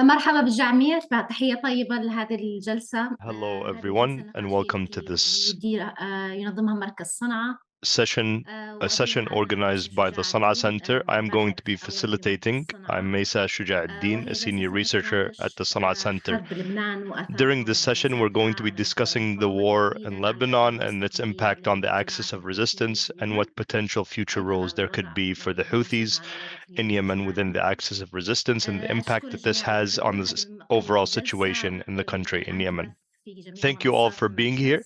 مرحبا بالجميع، تحية طيبة لهذه الجلسة. Hello, هذه الجلسة everyone, and النقاشية welcome to التي this ينظمها مركز صنعاء. session, a وأجيب session على organized اسم by the شجاع Sana'a الدين، Center. I'm going باحث to be أولي بمركز facilitating. I'm صنعاء. Mesa Shuja'ad-Din, a وهي senior جلسة researcher at the ستتناقش Sana'a Center. حرب لبنان During this session, we're going وآثارها to be على discussing the المقاومة war in تحديدا على الأجواء Lebanon and its المستقبلية impact on the للاجتماع axis of السياسي resistance في and اليمن، what potential future أيضا roles على there could الوضع be for the بصفة Houthis عامة الوضع في in اليمن Yemen within the وشمالها. axis of resistance and the impact أشكر that this الجميع has on لحضورها the overall الجلسة situation in the country, in الآن Yemen. تبث في جميع Thank you all منصات for being here.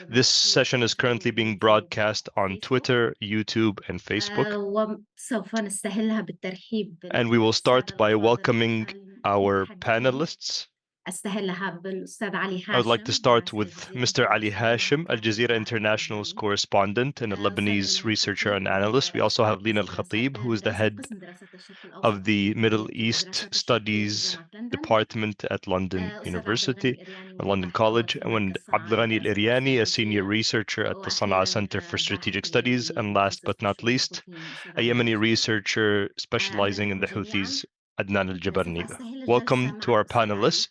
المجلس This بحيث session is currently تويتر being ويوتيوب broadcast on وفيسبوك. Twitter, YouTube, and Facebook. وسوف نستهلها بالترحيب And we will بالسادة start by الأفاضل welcoming our المتحدثين. panelists. أستهلها بالأستاذ علي I would like to هاشم start مراسل with الجزيرة Mr. Ali الإنترناشونال Hashim, Al ومحلل Jazeera العالم International's اللبناني. correspondent and a أستاذ Lebanese إيمان researcher and الخطيب analyst. We also أستاذ have Lina قسم Al دراسات Khatib, who is the رئيس head قسم دراسات الشرق of الأوسط the Middle في East الدراسات الشرقية Studies بجامعة لندن. Department at London أستاذ عبد الغني University, الإرياني London باحث College, في and مركز صنعاء Abdulghani Al للدراسات Iryani, a senior الاستراتيجية. researcher at the Sana'a وأخيرا Center for باحث Strategic Studies, يمني and last متخصص but في not الشؤون least, الحوثيين أستاذ a عدنان Yemeni الجبري. researcher أهلا specializing in بكم the جميعا. Houthis, Adnan Al سوف Jabarni. أستهل الجلسة Welcome to مع our الأستاذ علي. panelists.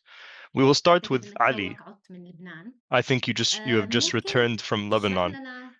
We will start أعتقد with أنك Ali. توك عدت من لبنان. I think you have just ممكن returned from تشرح Lebanon. لنا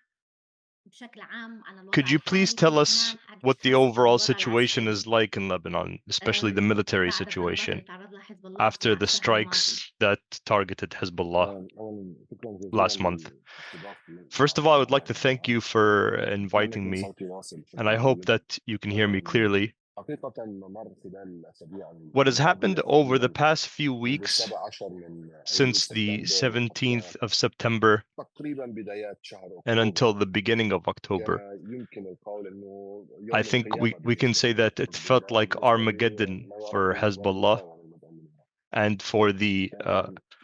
بشكل عام عن Could الوضع you please الحالي في tell us لبنان what the خاصة overall الوضع situation العسكري. is like in Lebanon, especially the military بعد الضربات اللي situation, تعرض لها حزب الله after خلال the الشهر الماضي. strikes that targeted Hezbollah أولاً شكراً last جزيلاً month? لاستضافتي First of all, I would like to thank you for أتمنى inviting يكون me, صوتي واصل and بشكل I hope جيد. that you can hear me clearly. حقيقة مر خلال الأسابيع What has happened الماضية over the تقريباً past few منذ weeks 17 من أول since the سبتمبر 17th حتى of September تقريباً بدايات شهر and until أكتوبر the beginning of October, كان يمكن القول إنه I يوم think we, القيامة we can بالنسبة say that it felt للحرية like وبالنسبة Armageddon لما for وراء Hezbollah المدنية. and for the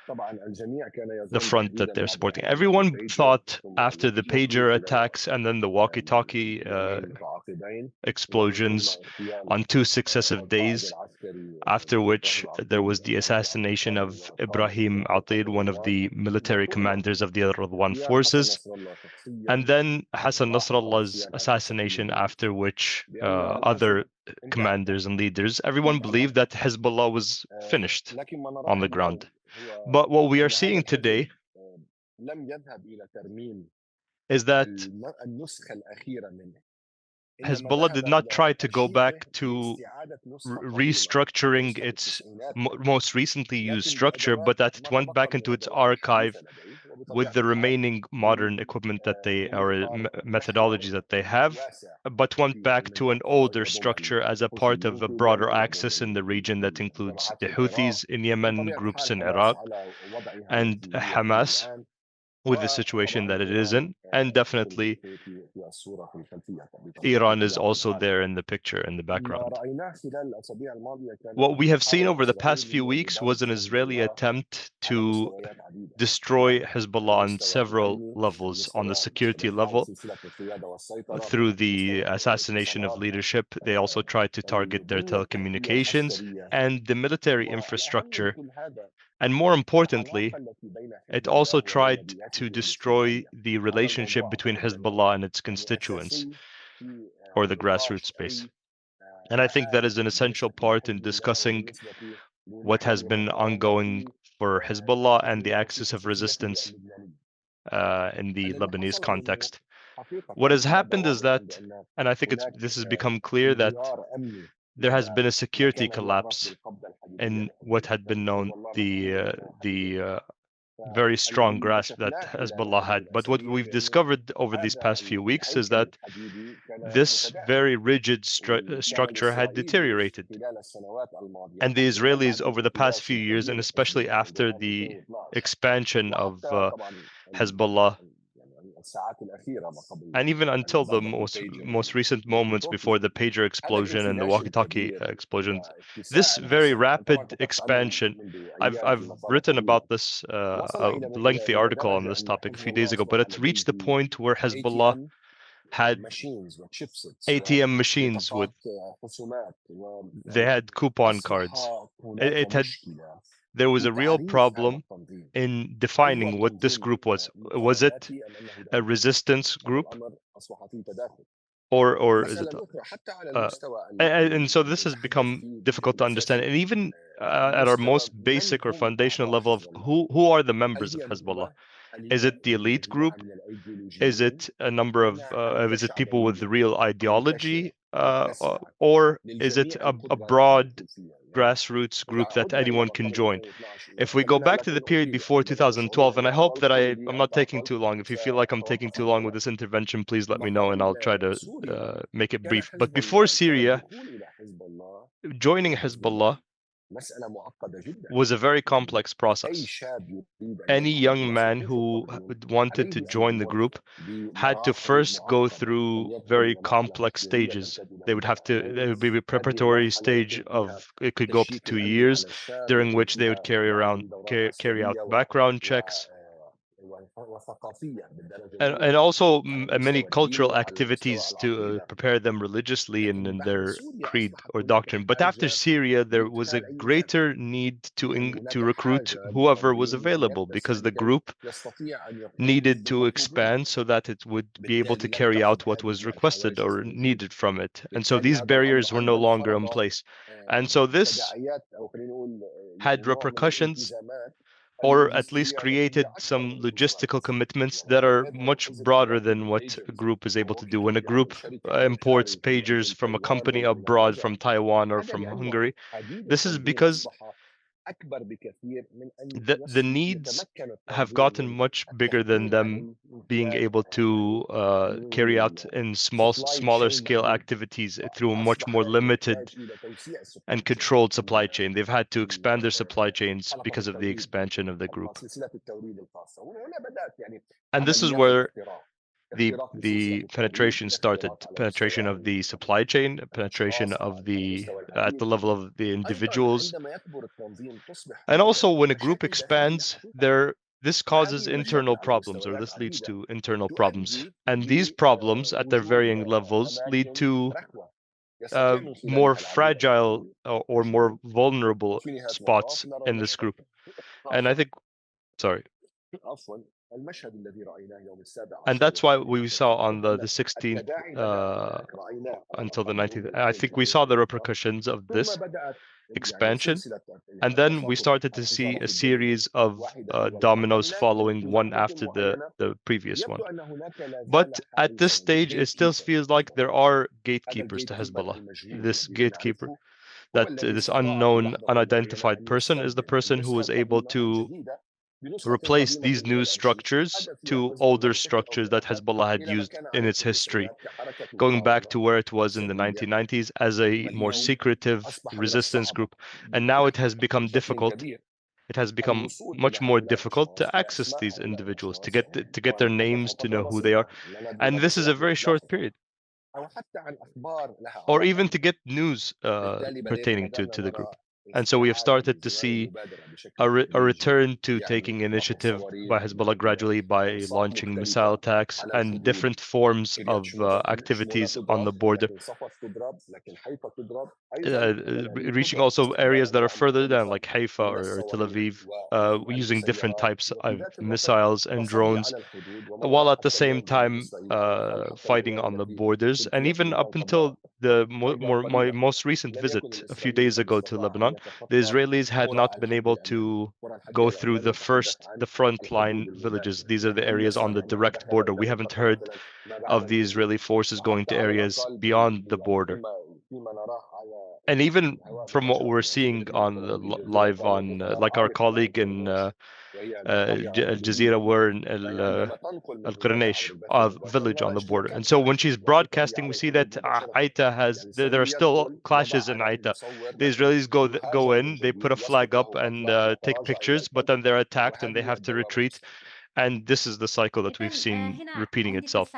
طبعاً الجميع كان the يظن front that تحديداً they're بعد supporting. انفجار Everyone البيجر thought ثم after the pager attacks and then the walkie-talkie يومين متعاقبين explosions on two successive days, after which there was the assassination of Ibrahim Atid, one of the military commanders of the Radwan forces, and then Hassan Nasrallah's assassination, after which other commanders and leaders, everyone believed that Hezbollah was finished on the ground. But what we are seeing today is that Hezbollah did not try to go back to restructuring its most recently used structure, but that it went back into its archive with the remaining modern equipment that they or methodologies that they have, but went back to an older structure as a part of a broader axis in the region that includes the Houthis in Yemen, groups in Iraq, and Hamas, with the situation that it is in, and definitely Iran is also there in the picture in the background. What we have seen over the past few weeks was an Israeli attempt to destroy Hezbollah on several levels. On the security level, through the assassination of leadership, they also tried to target their telecommunications and the military infrastructure. And more importantly, it also tried to destroy the relationship between Hezbollah and its constituents, or the grassroots space. And I think that is an essential part in discussing what has been ongoing for Hezbollah and the axis of resistance in the Lebanese context. What has happened is that, and I think this has become clear, that there has been a security collapse in what had been known the very strong grasp that Hezbollah had. But what we've discovered over these past few weeks is that this very rigid structure had deteriorated. And the Israelis over the past few years, and especially after the expansion of Hezbollah, and even until the most recent moments before the pager explosion and the walkie-talkie explosions, this very rapid expansion, I've written about this a lengthy article on this topic a few days ago, but it reached the point where Hezbollah had ATM machines with, they had coupon cards. There was a real problem in defining what this group was. Was it a resistance group, or is it and so this has become difficult to understand, and even at our most basic or foundational level of who are the members of Hezbollah. Is it the elite group? Is it a number of is it people with real ideology, or is it a broad grassroots group that anyone can join? If we go back to the period before 2012, and I hope that I'm not taking too long. If you feel like I'm taking too long with this intervention, please let me know and I'll try to make it brief. But before Syria, joining Hezbollah was a very complex process. Any young man who wanted to join the group had to first go through very complex stages. There would be a preparatory stage of, it could go up to 2 years, during which they would carry out background checks, and also many cultural activities to prepare them religiously in their creed or doctrine. But after Syria, there was a greater need to recruit whoever was available, because the group needed to expand so that it would be able to carry out what was requested or needed from it. And so these barriers were no longer in place. And so this had repercussions, or at least created some logistical commitments that are much broader than what a group is able to do. When a group imports pagers from a company abroad, from Taiwan or from Hungary, this is because the needs have gotten much bigger than them being able to carry out in smaller scale activities through a much more limited and controlled supply chain. They've had to expand their supply chains because of the expansion of the group. And this is where the penetration started, penetration of the supply chain, penetration of at the level of the individuals. And also when a group expands, this causes internal problems, or this leads to internal problems. And these problems at their varying levels lead to more fragile or more vulnerable spots in this group. And I think, sorry. And that's why we saw on the 16th until the 19th, I think we saw the repercussions of this expansion. And then we started to see a series of dominoes following one after the previous one. But at this stage, it still feels like there are gatekeepers to Hezbollah. This gatekeeper, this unknown, unidentified person, is the person who was able to replace these new structures to older structures that Hezbollah had used in its history, going back to where it was in the 1990s as a more secretive resistance group. And now it has become difficult. It has become much more difficult to access these individuals, to get their names, to know who they are. And this is a very short period. Or even to get news pertaining to the group. And so we have started to see a return to taking initiative by Hezbollah gradually, by launching missile attacks and different forms of activities on the border, reaching also areas that are further down, like Haifa or Tel Aviv, using different types of missiles and drones, while at the same time fighting on the borders. And even up until my most recent visit a few days ago to Lebanon, the Israelis had not been able to go through the front line villages. These are the areas on the direct border. We haven't heard of the Israeli forces going to areas beyond the border. And even from what we're seeing on live on, like our colleague in Al Jazeera, were in Al Quraysh, a village on the border. And so when she's broadcasting, we see that Aita there are still clashes in Aita. The Israelis go in, they put a flag up and take pictures, but then they're attacked and they have to retreat. And this is the cycle that we've seen repeating itself.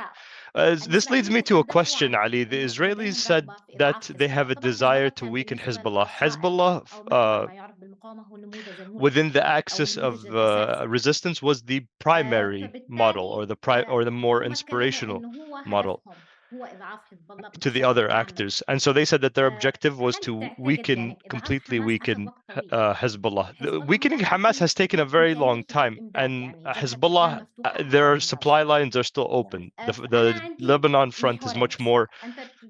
This leads me to a question, Ali. The Israelis said that they have a desire to weaken Hezbollah. Hezbollah, within the axis of resistance, was the primary model, or the more inspirational model. to the other actors. And so they said that their objective was to completely weaken Hezbollah. Weakening Hamas has taken a very long time, and Hezbollah, their supply lines are still open. The Lebanon front is much more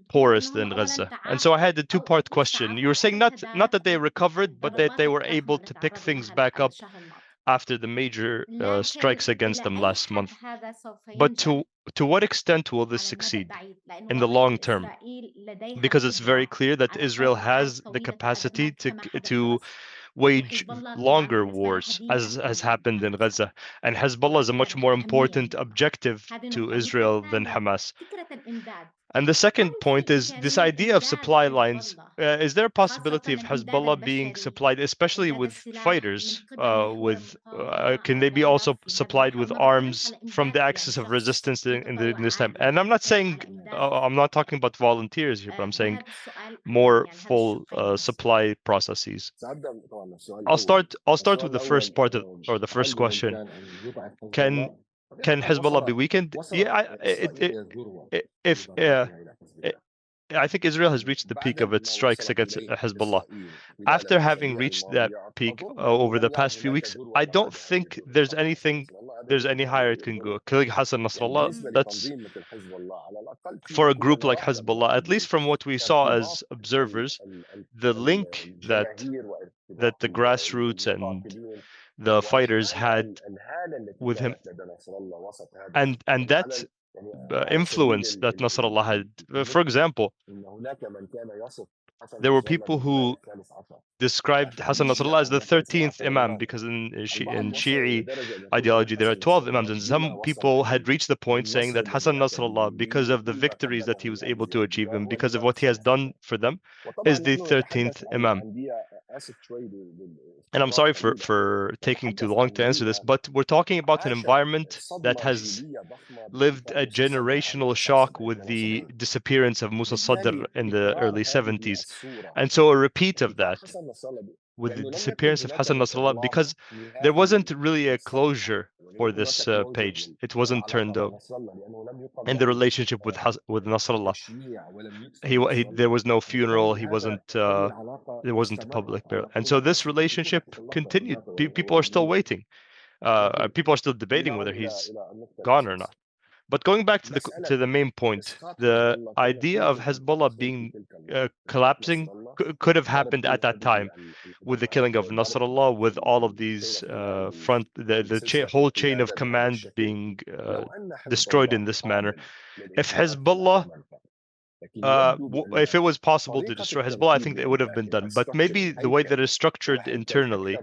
porous than Gaza. And so I had a two-part question. You were saying not that they recovered, but that they were able to pick things back up after the major strikes against them last month. But to what extent will this succeed in the long term? Because it's very clear that Israel has the capacity to wage longer wars, as has happened in Gaza. And Hezbollah is a much more important objective to Israel than Hamas. And the second point is this idea of supply lines. Is there a possibility of Hezbollah being supplied, especially with fighters? Can they be also supplied with arms from the axis of resistance in this time? And I'm not saying, I'm not talking about volunteers here, but I'm saying more full supply processes. I'll start with the first part or the first question. Can Hezbollah be weakened? Yeah, I think Israel has reached the peak of its strikes against Hezbollah. After having reached that peak over the past few weeks, I don't think there's any higher it can go. Killing Hassan Nasrallah, that's for a group like Hezbollah, at least from what we saw as observers, the link that the grassroots and the fighters had with him, and that influence that Nasrallah had. For example, there were people who described Hassan Nasrallah as the 13th Imam, because in Shi'i ideology there are 12 Imams, and some people had reached the point saying that Hassan Nasrallah, because of the victories that he was able to achieve and because of what he has done for them, is the 13th Imam. And I'm sorry for taking too long to answer this, but we're talking about an environment that has lived a generational shock with the disappearance of Musa Sadr in the early 70s. And so a repeat of that with the disappearance of Hassan Nasrallah, because there wasn't really a closure for this page. It wasn't turned up in the relationship with Nasrallah. There was no funeral. There wasn't a public burial, and so this relationship continued. People are still waiting. People are still debating whether he's gone or not. But going back to the main point, the idea of Hezbollah being collapsing could have happened at that time, with the killing of Nasrallah, with all of these whole chain of command being destroyed in this manner. If Hezbollah, if it was possible to destroy Hezbollah, I think that it would have been done. But maybe the way that it's structured internally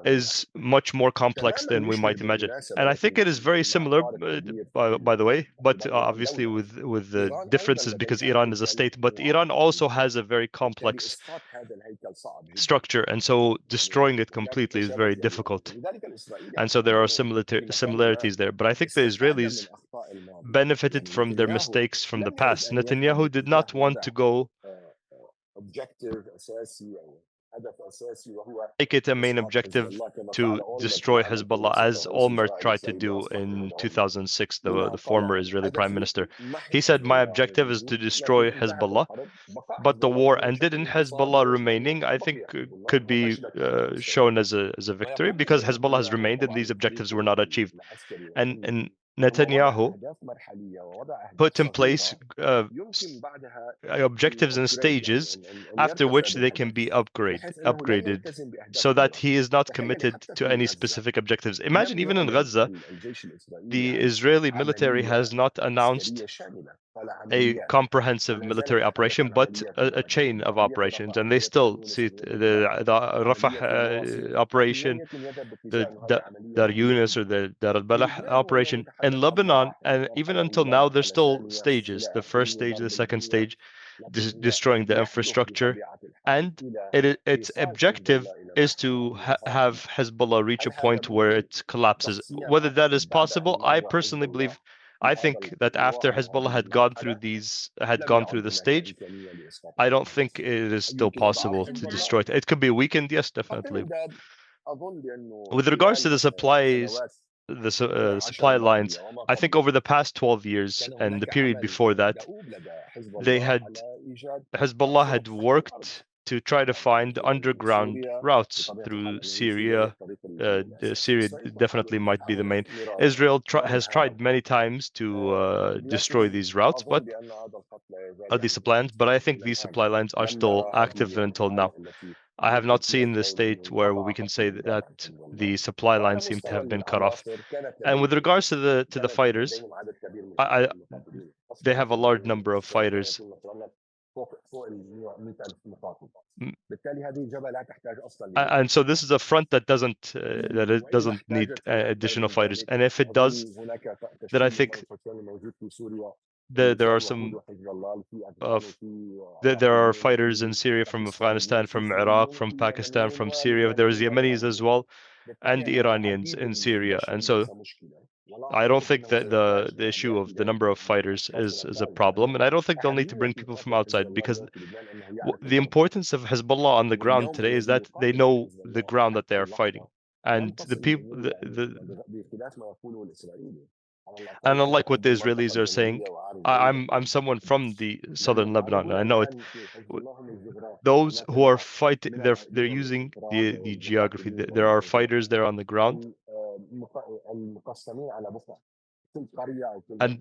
is much more complex than we might imagine. And I think it is very similar, by the way, but obviously with the differences, because Iran is a state, but Iran also has a very complex structure, and so destroying it completely is very difficult. And so there are similarities there. But I think the Israelis benefited from their mistakes from the past. Netanyahu did not want to go make it a main objective to destroy Hezbollah, as Olmert tried to do in 2006, the former Israeli prime minister. He said, my objective is to destroy Hezbollah, but the war ended, and Hezbollah remaining, I think, could be shown as a victory, because Hezbollah has remained and these objectives were not achieved. And Netanyahu put in place objectives and stages after which they can be upgraded, so that he is not committed to any specific objectives. Imagine, even in Gaza, the Israeli military has not announced a comprehensive military operation, but a chain of operations, and they still see the Rafah operation, the Dar Yunus or the Dar al-Balah operation in Lebanon, and even until now there's still stages. The first stage, the second stage, destroying the infrastructure, and its objective is to have Hezbollah reach a point where it collapses. Whether that is possible, I personally think that after Hezbollah had gone through the stage, I don't think it is still possible to destroy it. It could be weakened, yes, definitely. With regards to the supplies, the supply lines. I think over the past 12 years and the period before that, Hezbollah had worked to try to find underground routes through Syria. Syria definitely might be the main. Israel has tried many times to destroy these routes, but these supply lines. But I think these supply lines are still active until now. I have not seen the state where we can say that the supply lines seem to have been cut off. And with regards to the fighters, they have a large number of fighters. And so this is a front that doesn't need additional fighters. And if it does, then I think there are some there are fighters in Syria from Afghanistan, from Iraq, from Pakistan, from Syria. There's Yemenis as well, and Iranians in Syria. And so I don't think that the issue of the number of fighters is a problem, and I don't think they'll need to bring people from outside, because the importance of Hezbollah on the ground today is that they know the ground that they are fighting, and the people and unlike what the Israelis are saying, I'm someone from the southern Lebanon, and I know it. Those who are fighting, they're using the geography. There are fighters there on the ground,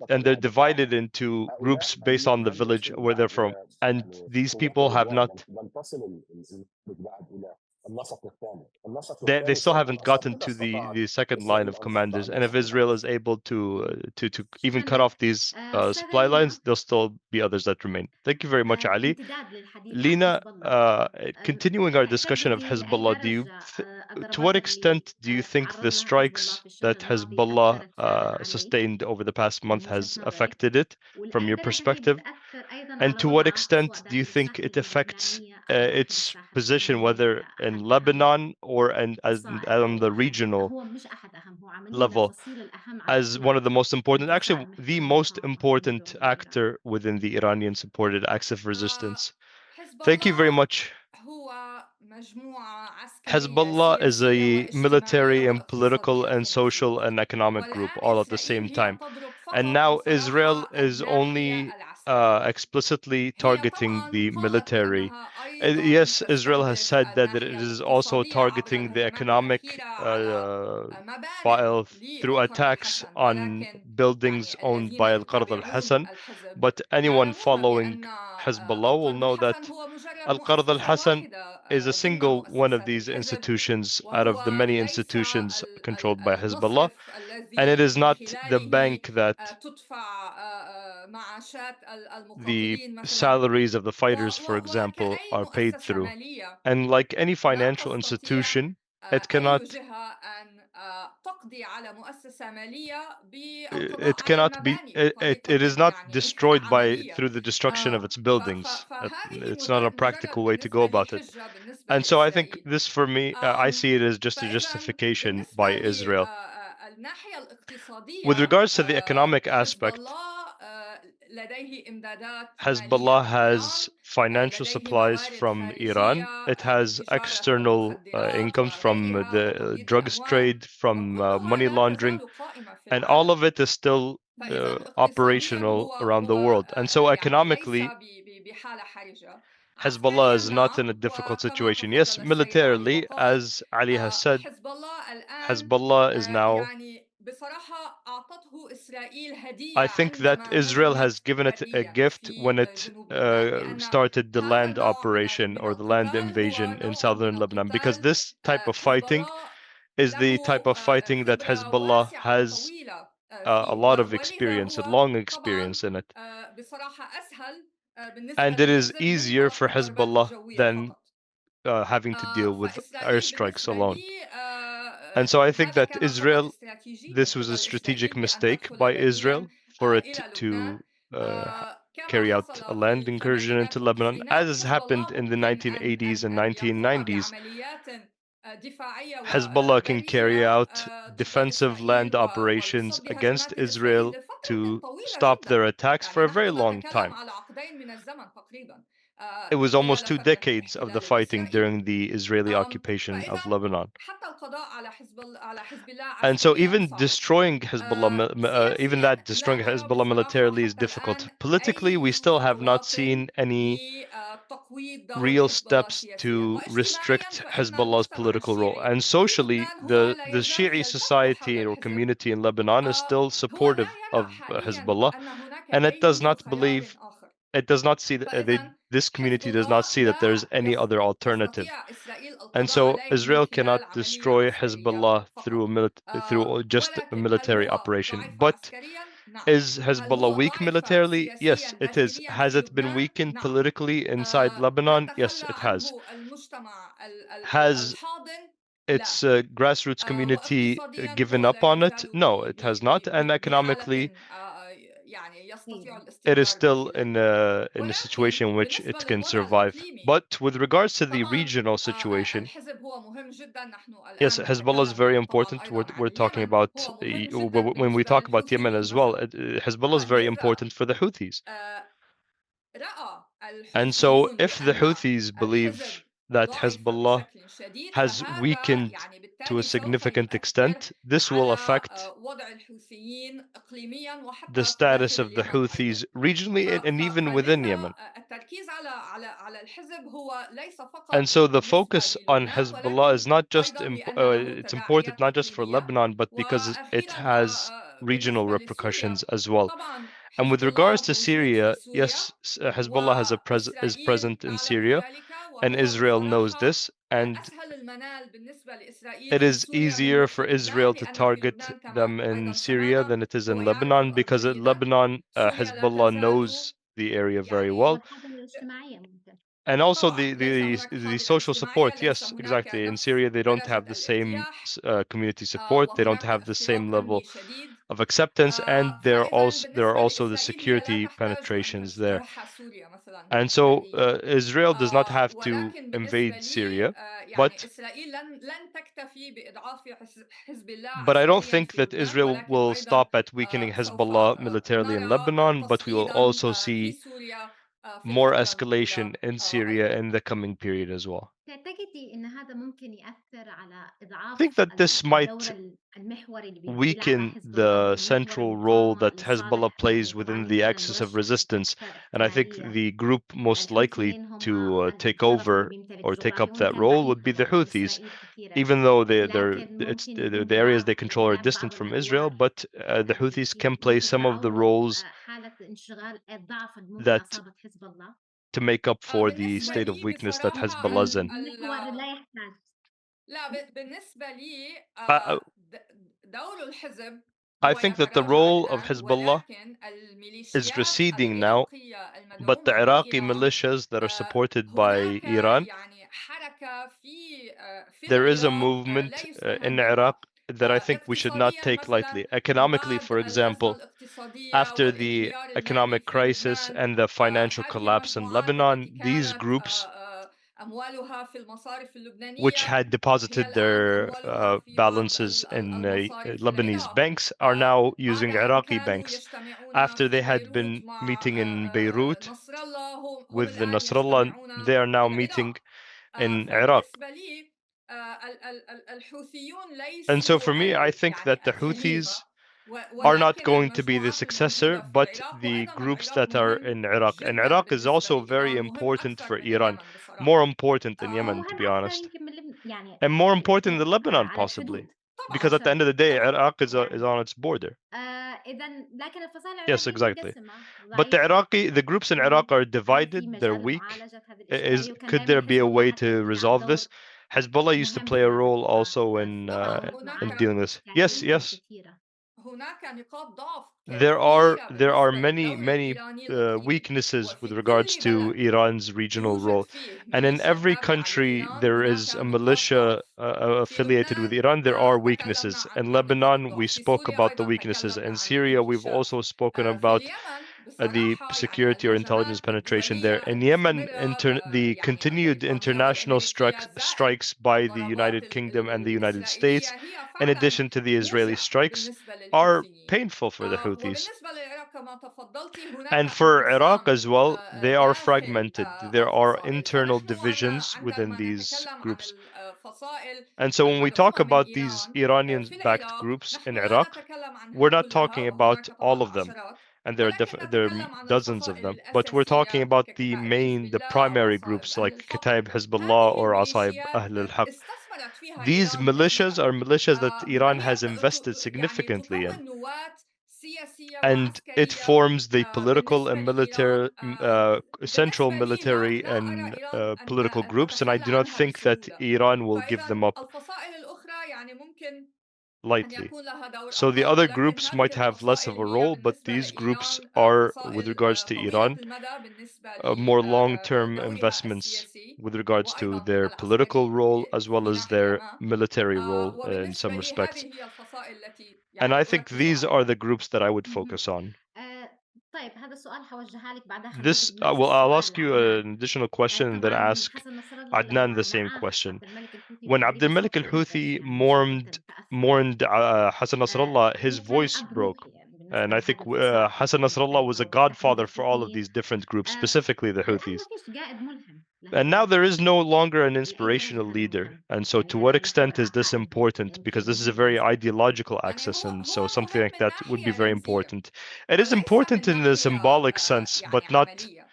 and they're divided into groups based on the village where they're from. And these people have not. They still haven't gotten to the second line of commanders, and if Israel is able to even cut off these supply lines, there'll still be others that remain. Thank you very much, Ali. Lena, continuing our discussion of Hezbollah, to what extent do you think the strikes that Hezbollah sustained over the past month has affected it, from your perspective? And to what extent do you think it affects its position, whether in Lebanon or on the regional level, as one of the most important, actually the most important actor within the Iranian-supported Axis resistance? Thank you very much. Hezbollah is a military and political and social and economic group all at the same time. And now Israel is only explicitly targeting the military. Yes, Israel has said that it is also targeting the economic file through attacks on buildings owned by Al-Qard al-Hassan. But anyone following Hezbollah will know that Al-Qard al-Hassan is a single one of these institutions out of the many institutions controlled by Hezbollah, and it is not the bank that the salaries of the fighters, for example, are paid through. And like any financial institution, it cannot be it is not destroyed through the destruction of its buildings. It's not a practical way to go about it. And so I think this, for me, I see it as just a justification by Israel. With regards to the economic aspect, Hezbollah has financial supplies from Iran. It has external incomes from the drugs trade, from money laundering, and all of it is still operational around the world. And so economically, Hezbollah is not in a difficult situation. Yes, militarily, as Ali has said, Hezbollah is now. I think that Israel has given it a gift when it started the land operation or the land invasion in southern Lebanon, because this type of fighting is the type of fighting that Hezbollah has a lot of experience, a long experience in it. And it is easier for Hezbollah than having to deal with airstrikes alone. And so I think that Israel, this was a strategic mistake by Israel for it to carry out a land incursion into Lebanon, as has happened in the 1980s and 1990s. Hezbollah can carry out defensive land operations against Israel to stop their attacks for a very long time. It was almost 2 لفترة decades of the الاحتلال fighting الإسرائيلي. during the Israeli occupation of فإذا Lebanon. حتى القضاء على حزب الله And so عسكريا even صعب. destroying Hezbollah, even that destroying لا نرى Hezbollah بصراحة militarily is حتى difficult. الآن Politically, we أي still have not خطوات seen any لتقويض دور real حزب الله steps سياسيا. to واجتماعيا restrict فإن Hezbollah's المجتمع political role. الشيعي And في socially, لبنان هو the لا the يزال Shi'i يلتف حول society or الحزب. community in Lebanon is still هو لا supportive يرى of حاليا Hezbollah, أن هناك and it does أي not خيار believe, آخر. it does not see that فإذا this حزب community does not الله see that there's لا any other alternative. تستطيع إسرائيل And القضاء so عليه من Israel cannot خلال عملية destroy عسكرية Hezbollah فقط. through just a ولكن هل military هو operation. ضعيف But عسكريا؟ نعم. is هل Hezbollah هو weak ضعيف militarily? Yes, سياسيا it is. داخليا Has في it been لبنان؟ weakened نعم. politically inside لا Lebanon? Yes, تخلى it has. عنه المجتمع Has الحاضن؟ لا. its grassroots community واقتصاديا given هو up لا on it? يزال No, it has not. And economically, بحالة يعني يستطيع it is الاستقرار من still in خلالها. a ولكن situation in which بالنسبة it can للوضع survive. الإقليمي But with regards to the طبعا regional situation, الحزب هو مهم جدا. نحن yes, الآن Hezbollah is نتكلم very طبعا important. أيضا عن We're talking اليمن. about هو مهم جدا when we بالنسبة talk about Yemen للحوثيين as well. مثلا. Hezbollah is very فإذا important for the Houthis. رأى And so الحوثيون if the بأن Houthis الحزب believe that ضعف Hezbollah بشكل شديد has فهذا weakened يعني to a بالتالي سوف significant يؤثر extent, this will على affect وضع الحوثيين إقليميا the وحتى status داخل of the اليمن أيضا. Houthis regionally and even within فلذا Yemen. التركيز على الحزب هو ليس And فقط so the بالنسبة focus on للبنان Hezbollah is ولكن not just أيضا لأن له it's important تداعيات not just for إقليمية. Lebanon, but because it وأخيرا has regional بالنسبة لسوريا repercussions as well. طبعا And with حزب regards الله to موجود في Syria, سوريا yes, Hezbollah is وإسرائيل present in تعلم Syria, ذلك. and وهو Israel knows بصراحة this, and أسهل المنال بالنسبة لإسرائيل it في is سوريا easier منه for في لبنان Israel to لأن في target لبنان كما them in أيضا Syria سمعنا than it is in هو يعرف Lebanon, الأرض because in جيدا. Lebanon, سوريا لا Hezbollah تزال knows the area very يعني well. والحاجة الاجتماعية ممكن. And also طبعا ليس هناك the حاضنة social support. اجتماعية. ليس Yes, هناك exactly. In نفس Syria, they don't درجة have the same الارتياح community support. They don't وهناك have the same اختلاط أمني level شديد. of acceptance, and فإذا there are بالنسبة also the لإسرائيل هي لا security تحتاج أن penetrations there. تجترحها سوريا مثلا And so نهائيا. Israel does not have to ولكن بالنسبة invade لي Syria, يعني but إسرائيل لن تكتفي بإضعاف حزب الله I don't عسكريا think في that لبنان Israel ولكن will أيضا stop at weakening سوف Hezbollah militarily in نرى Lebanon, but we will تصعيدا also في see سوريا في more الفترة escalation المقبلة in أيضا. Syria in the coming period as well. تعتقدي إن هذا ممكن يأثر على I think إضعاف that this الدور might المحوري اللي بيلعبها weaken حزب الله the هو محور central role المقاومة that Hezbollah لصالح plays طبعا within مين the كان axis of المرشح resistance. الأكثر And I think فعالية. the group most likely الحوثيين هم to take الطرف اللي over بيمتلك or take up جغرافيا وإن that كان role بعيد would be the طبعا عن Houthis, إسرائيل كثيرا، even though لكن it's ممكن يكون the areas they control are لعب distant بعض from Israel, الأدوار but the Houthis can play ممكن some of the تعوض roles حالة انشغال الضعف اللي ممكن that أصابت حزب الله. to make up for the بالنسبة state of لي weakness that بصراحة Hezbollah is in. المحور لا يحتاج. لا بالنسبة لي I, دور الحزب I هو think that the يتراجع role of الآن Hezbollah ولكن is الميليشيات receding now, العراقية but the المدعومة من Iraqi إيران militias that are supported by هناك Iran, يعني حركة في there is a العراق لا movement يستهان in Iraq بها. that I think we should not اقتصاديا take lightly. مثلا Economically, انقاذ for الأزمة example, الاقتصادية after the والانهيار المادي economic في crisis لبنان and the financial هذه collapse in المجموعات التي Lebanon, these كانت groups, أموالها في المصارف which اللبنانية had هي deposited الآن their أموالها في بعض balances in المصارف Lebanese العراق banks, are now بعد using أن Iraqi كانوا banks. يجتمعون After في they had بيروت been مع meeting in Beirut نصر الله هم with the الآن Nasrallah, يجتمعون they are now في meeting العراق. in Iraq. فبالنسبة لي الحوثيون And so for ليسوا me, I think يعني that the الخليفة Houthis are not ولكن going to be the المجموعات successor, الموجودة في but العراق the وأيضا groups العراق that are مهم in Iraq. And جدا Iraq is بالنسبة also very لإيران مهم important أكثر for من Iran, اليمن more بصراحة. important than Yemen, to وهم be أكثر honest, يمكن من يعني and more في important than Lebanon, على possibly, الحدود. طبعا because at the end of the day, طبعا Iraq is on its border. إذا لكن الفصائل Yes, العراقية exactly. منقسمة But ضعيفة. the groups in Iraq are هل في divided, they're مجال weak. لمعالجة هذه الإشكالية؟ وكان Could دائما there be حزب a الله way حتى to يلعب resolve دور this? Hezbollah used to مهم play في a هذا role الإطار. also طبعا in هناك dealing with this. Yes, yes. كثيرة. هناك نقاط ضعف There كثيرة are بالنسبة many للدور many الإيراني الإقليمي weaknesses with وفي regards كل to بلد Iran's regional يوجد role, فيه and in ميليشيا every تابعة country لإيران there هناك is a نقاط militia ضعف. في affiliated with لبنان Iran. There are تكلمنا weaknesses. In عن نقاط Lebanon, we الضعف. في spoke سوريا about the أيضا weaknesses. تكلمنا In عن Syria, we've الميليشيات. also spoken في about اليمن the بصراحة يعني security or intelligence الهجمات penetration الدولية there. In Yemen, المستمرة the يعني continued البريطانية international والأمريكية زائد strikes by the الضربات United Kingdom and the United الإسرائيلية States, هي in فعلا addition to the Israeli موجعة strikes, بالنسبة are للحوثيين. painful for the Houthis. وبالنسبة للعراق كما تفضلتِ هناك And for Iraq انقسام as well, they are داخل fragmented. There are الفصائل، internal فنحن divisions within عندما these نتكلم عن groups. الفصائل And so when we talk المدعومة من about these إيران في Iranian-backed العراق، groups in نحن لا Iraq, نتكلم we're عنها not كلها talking وهناك about all طبعا of them. عشرات، And ولكن there are نتكلم عن dozens of الفصائل them. But we're talking الأساسية about the ككتائب حزب the الله أو primary فصائل groups أهل like الحق. Kataib Hezbollah هذه or Asaib الميليشيات Ahl al-Haq. استثمرت فيها These إيران militias كثيرا، are militias that Iran وهي has invested يعني significantly in. تكون نواة سياسية And it وعسكرية forms the political بالنسبة and military, لإيران. central بالنسبة لي military لا أرى and إيران political أن groups, and I تتخلى do not عنها think that بسهولة. Iran will give them فإذا up الفصائل الأخرى يعني ممكن أن lightly. يكون لها دور So the أقل، other ولكن groups might هذه have less الفصائل of a هي role, but بالنسبة these groups لإيران are, with فصائل regards to طويلة Iran, المدى بالنسبة more long-term لدورها investments السياسي with regards to وأيضا their political العسكري role as well في as ناحية their ما. military role in وبالنسبة some لي respects. هذه هي الفصائل التي And I يعني think أركز these are عليها. the groups that I would اهم. focus on. طيب هذا السؤال حاوجّهها لِك بعدها حنوجه This, بنفس well, I'll السؤال ask you لعدنان. an additional question and then طبعًا ask حسن نصر الله Adnan the لمّا same معاه question. عبد الملك الحوثي When Abd تقريبًا al-Malik صوته انفجر al-Houthi يعني من شدة التأثّر. mourned Hassan Nasrallah, his هو كان voice أب broke. روحي يعني And بالنسبة I think لهذا الفصائل Hassan Nasrallah was a بالتحديد godfather for all of الحوثيين. these different groups, آآ specifically the الآن Houthis. ما فيش قائد ملهم And now لهذه there is no longer an لأي درجة inspirational كان leader. ملهم، And so يعني to what لا نحن extent is this عقائد important? Because يمكن this is a نجيب very لنسبة. ideological يعني axis, and so هو something مهم like من that would be ناحية very رمزية important. It is وليس important من in the ناحية symbolic sense, يعني but not عملية.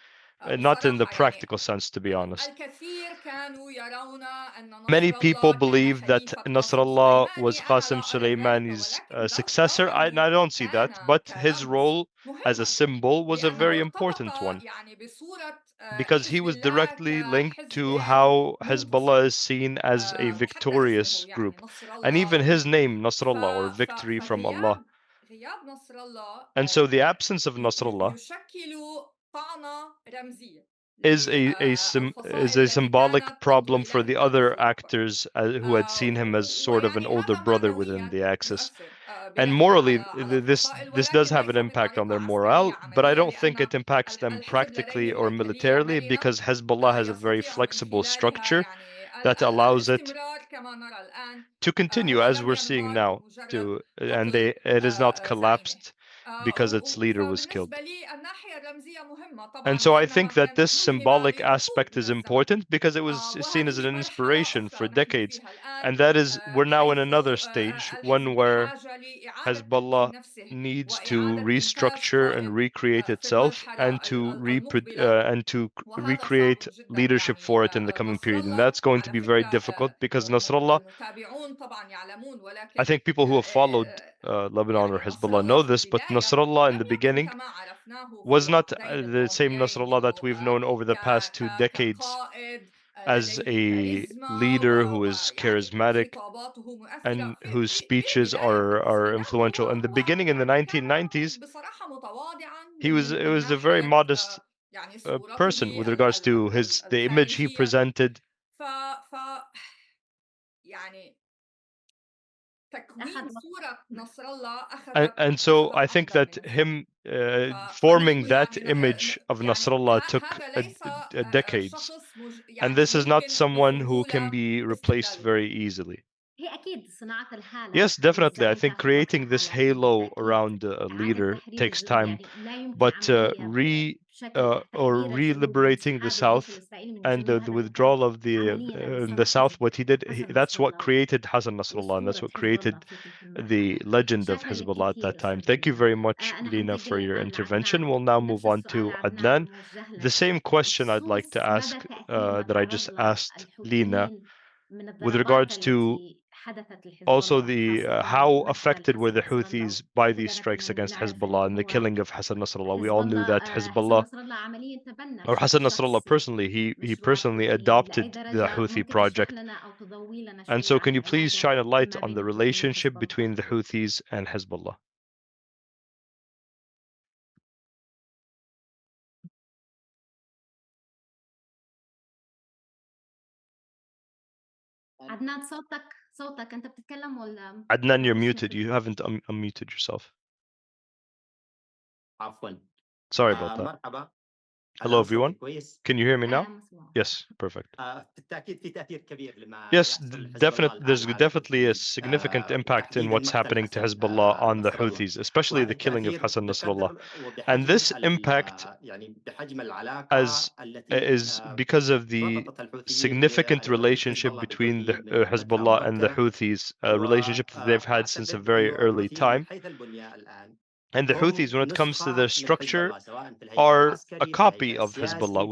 not in the بصراحة يعني practical sense, to be honest. الكثير كانوا يرون أن Many نصر people الله كان believe that حليف قاسم Nasrallah was سليماني. أنا Qasim لا أرى ذلك، Soleimani's ولكن successor. And I رأيي don't see that, كان but his كرمز role as a مهما، symbol was a لأنه very ارتبط important one يعني بصورة because he حزب was الله directly linked to كحزبين how Hezbollah منفصل. is seen as a وحتى اسمه victorious يعني group. نصر And الله even his name, Nasrallah, or victory from Allah. فغياب نصر الله And so the absence of Nasrallah يشكل طعنة رمزية is is للفصائل a التي symbolic كانت problem for تطوي the لن other تفوق. actors who had seen him as sort of an ويعني older هذا brother within the معنويا Axis. يؤثر And بناء morally, على الفصائل، this does ولكن have an ليس impact on بطريقة their عسكرية morale, but I عملية، don't think لأن it impacts them الحزب practically لديه or داخلية militarily مرنة because Hezbollah has a very يستطيع من flexible خلالها structure يعني that allows it الاستمرار كما نرى الآن. to continue هو as لم we're seeing ينهار now. بمجرد And قتل it is not زعيمه. collapsed because its leader was killed. فبالنسبة لي الناحية الرمزية مهمة And طبعا، so I لأنها think that this ملهمة symbolic لعقود aspect من is الزمن. important because it was seen as وهذه an مرحلة inspiration أخرى for نحن decades. فيها الآن، And that is, we're now in حيث another stage, one الحزب where بحاجة لإعادة Hezbollah تمكين نفسه needs to وإعادة إنتاج restructure and قائد recreate في itself and المرحلة to المقبلة، recreate وهذا صعب جدا. leadership يعني for it in the coming نصر period. And الله that's going to على be very فكرة difficult because Nasrallah, المتابعون طبعا يعلمون، I ولكن think people who have followed Lebanon or يعني نصر Hezbollah الله know في this, but البداية Nasrallah in لم the يكن beginning كما عرفناه في was not العقدين the same الماضيين، Nasrallah that انه we've known over the past 2 decades كقائد as لديه a كاريزما leader who is ويعني charismatic خطاباته مؤثرة and whose في speeches البداية في are التسعينات. influential. In the beginning, in the يعني كان 1990s, بصراحة متواضعا it من was a very ناحية modest يعني person صورته with regards to the image he الخارجية. presented. ف ف يعني تكوين أخذ وقت. صورة نصر الله And so I think أكبر that من ذلك. him forming فنحن that يعني image of يعني Nasrallah took هذا ليس decades. شخص And يعني this is not ممكن someone who can بسهولة be replaced استبداله. very easily. هي أكيد صناعة الحالة Yes, definitely. I بالنسبة think تاخذ وقتها creating this على الجميع halo بالتأكيد. around a إعادة leader تحرير takes time, يعني لا يمكن but عملية بشكل or تحرير الحدود re-liberating the وانسحاب الجيش South الإسرائيلي من and الجنوب، the هذا لا يكون withdrawal of عمليا in لمسار the South, حزب what he did, حسن that's نصر what الله created Hassan Nasrallah, and that's وصورة what حزب الله created في تلك المرحلة. the legend of شاكرة لك Hezbollah at كثير that time. أستاذ Thank you لينا. very much, أنا Lina, حنتقل for your الآن intervention. لعدنان، We'll now move ونفس on السؤال to عدنان Adnan. موجه The لك same question I'd like to بخصوص مدى ask تأثير ما that I just تعرض له asked Lina الحوثيين من with الضربات regards to التي حدثت لحزب also الله the خاصة how بمقتل affected were حسن the نصر الله. Houthis by these وذلك strikes أننا against نعرف Hezbollah أنه and the هو killing of Hassan Nasrallah. We حزب all knew الله that حسن Hezbollah, نصر الله عمليا تبنى or بشكل Hassan Nasrallah شخصي personally, he مشروع personally الحوثيين. لأي adopted the درجة Houthi ممكن تشرح project. لنا أو تضوي لنا And شوي so عن can you please العلاقة shine a light ما on the بينكم وبين relationship حزب الله؟ between the Houthis and Hezbollah? عدنان صوتك أنت بتتكلم ولا Adnan, ما you're فيش muted. مثل؟ You haven't unmuted yourself. عفوا Sorry about that. مرحبا Hello, everyone. Can you hear me now? Yes, perfect. Yes, there's definitely a significant impact in what's happening to Hezbollah on the Houthis, especially the killing of Hassan Nasrallah. And this impact is because of the significant relationship between the Hezbollah and the Houthis, a relationship that they've had since a very early time. And the Houthis, when it comes to their structure, are a copy of Hezbollah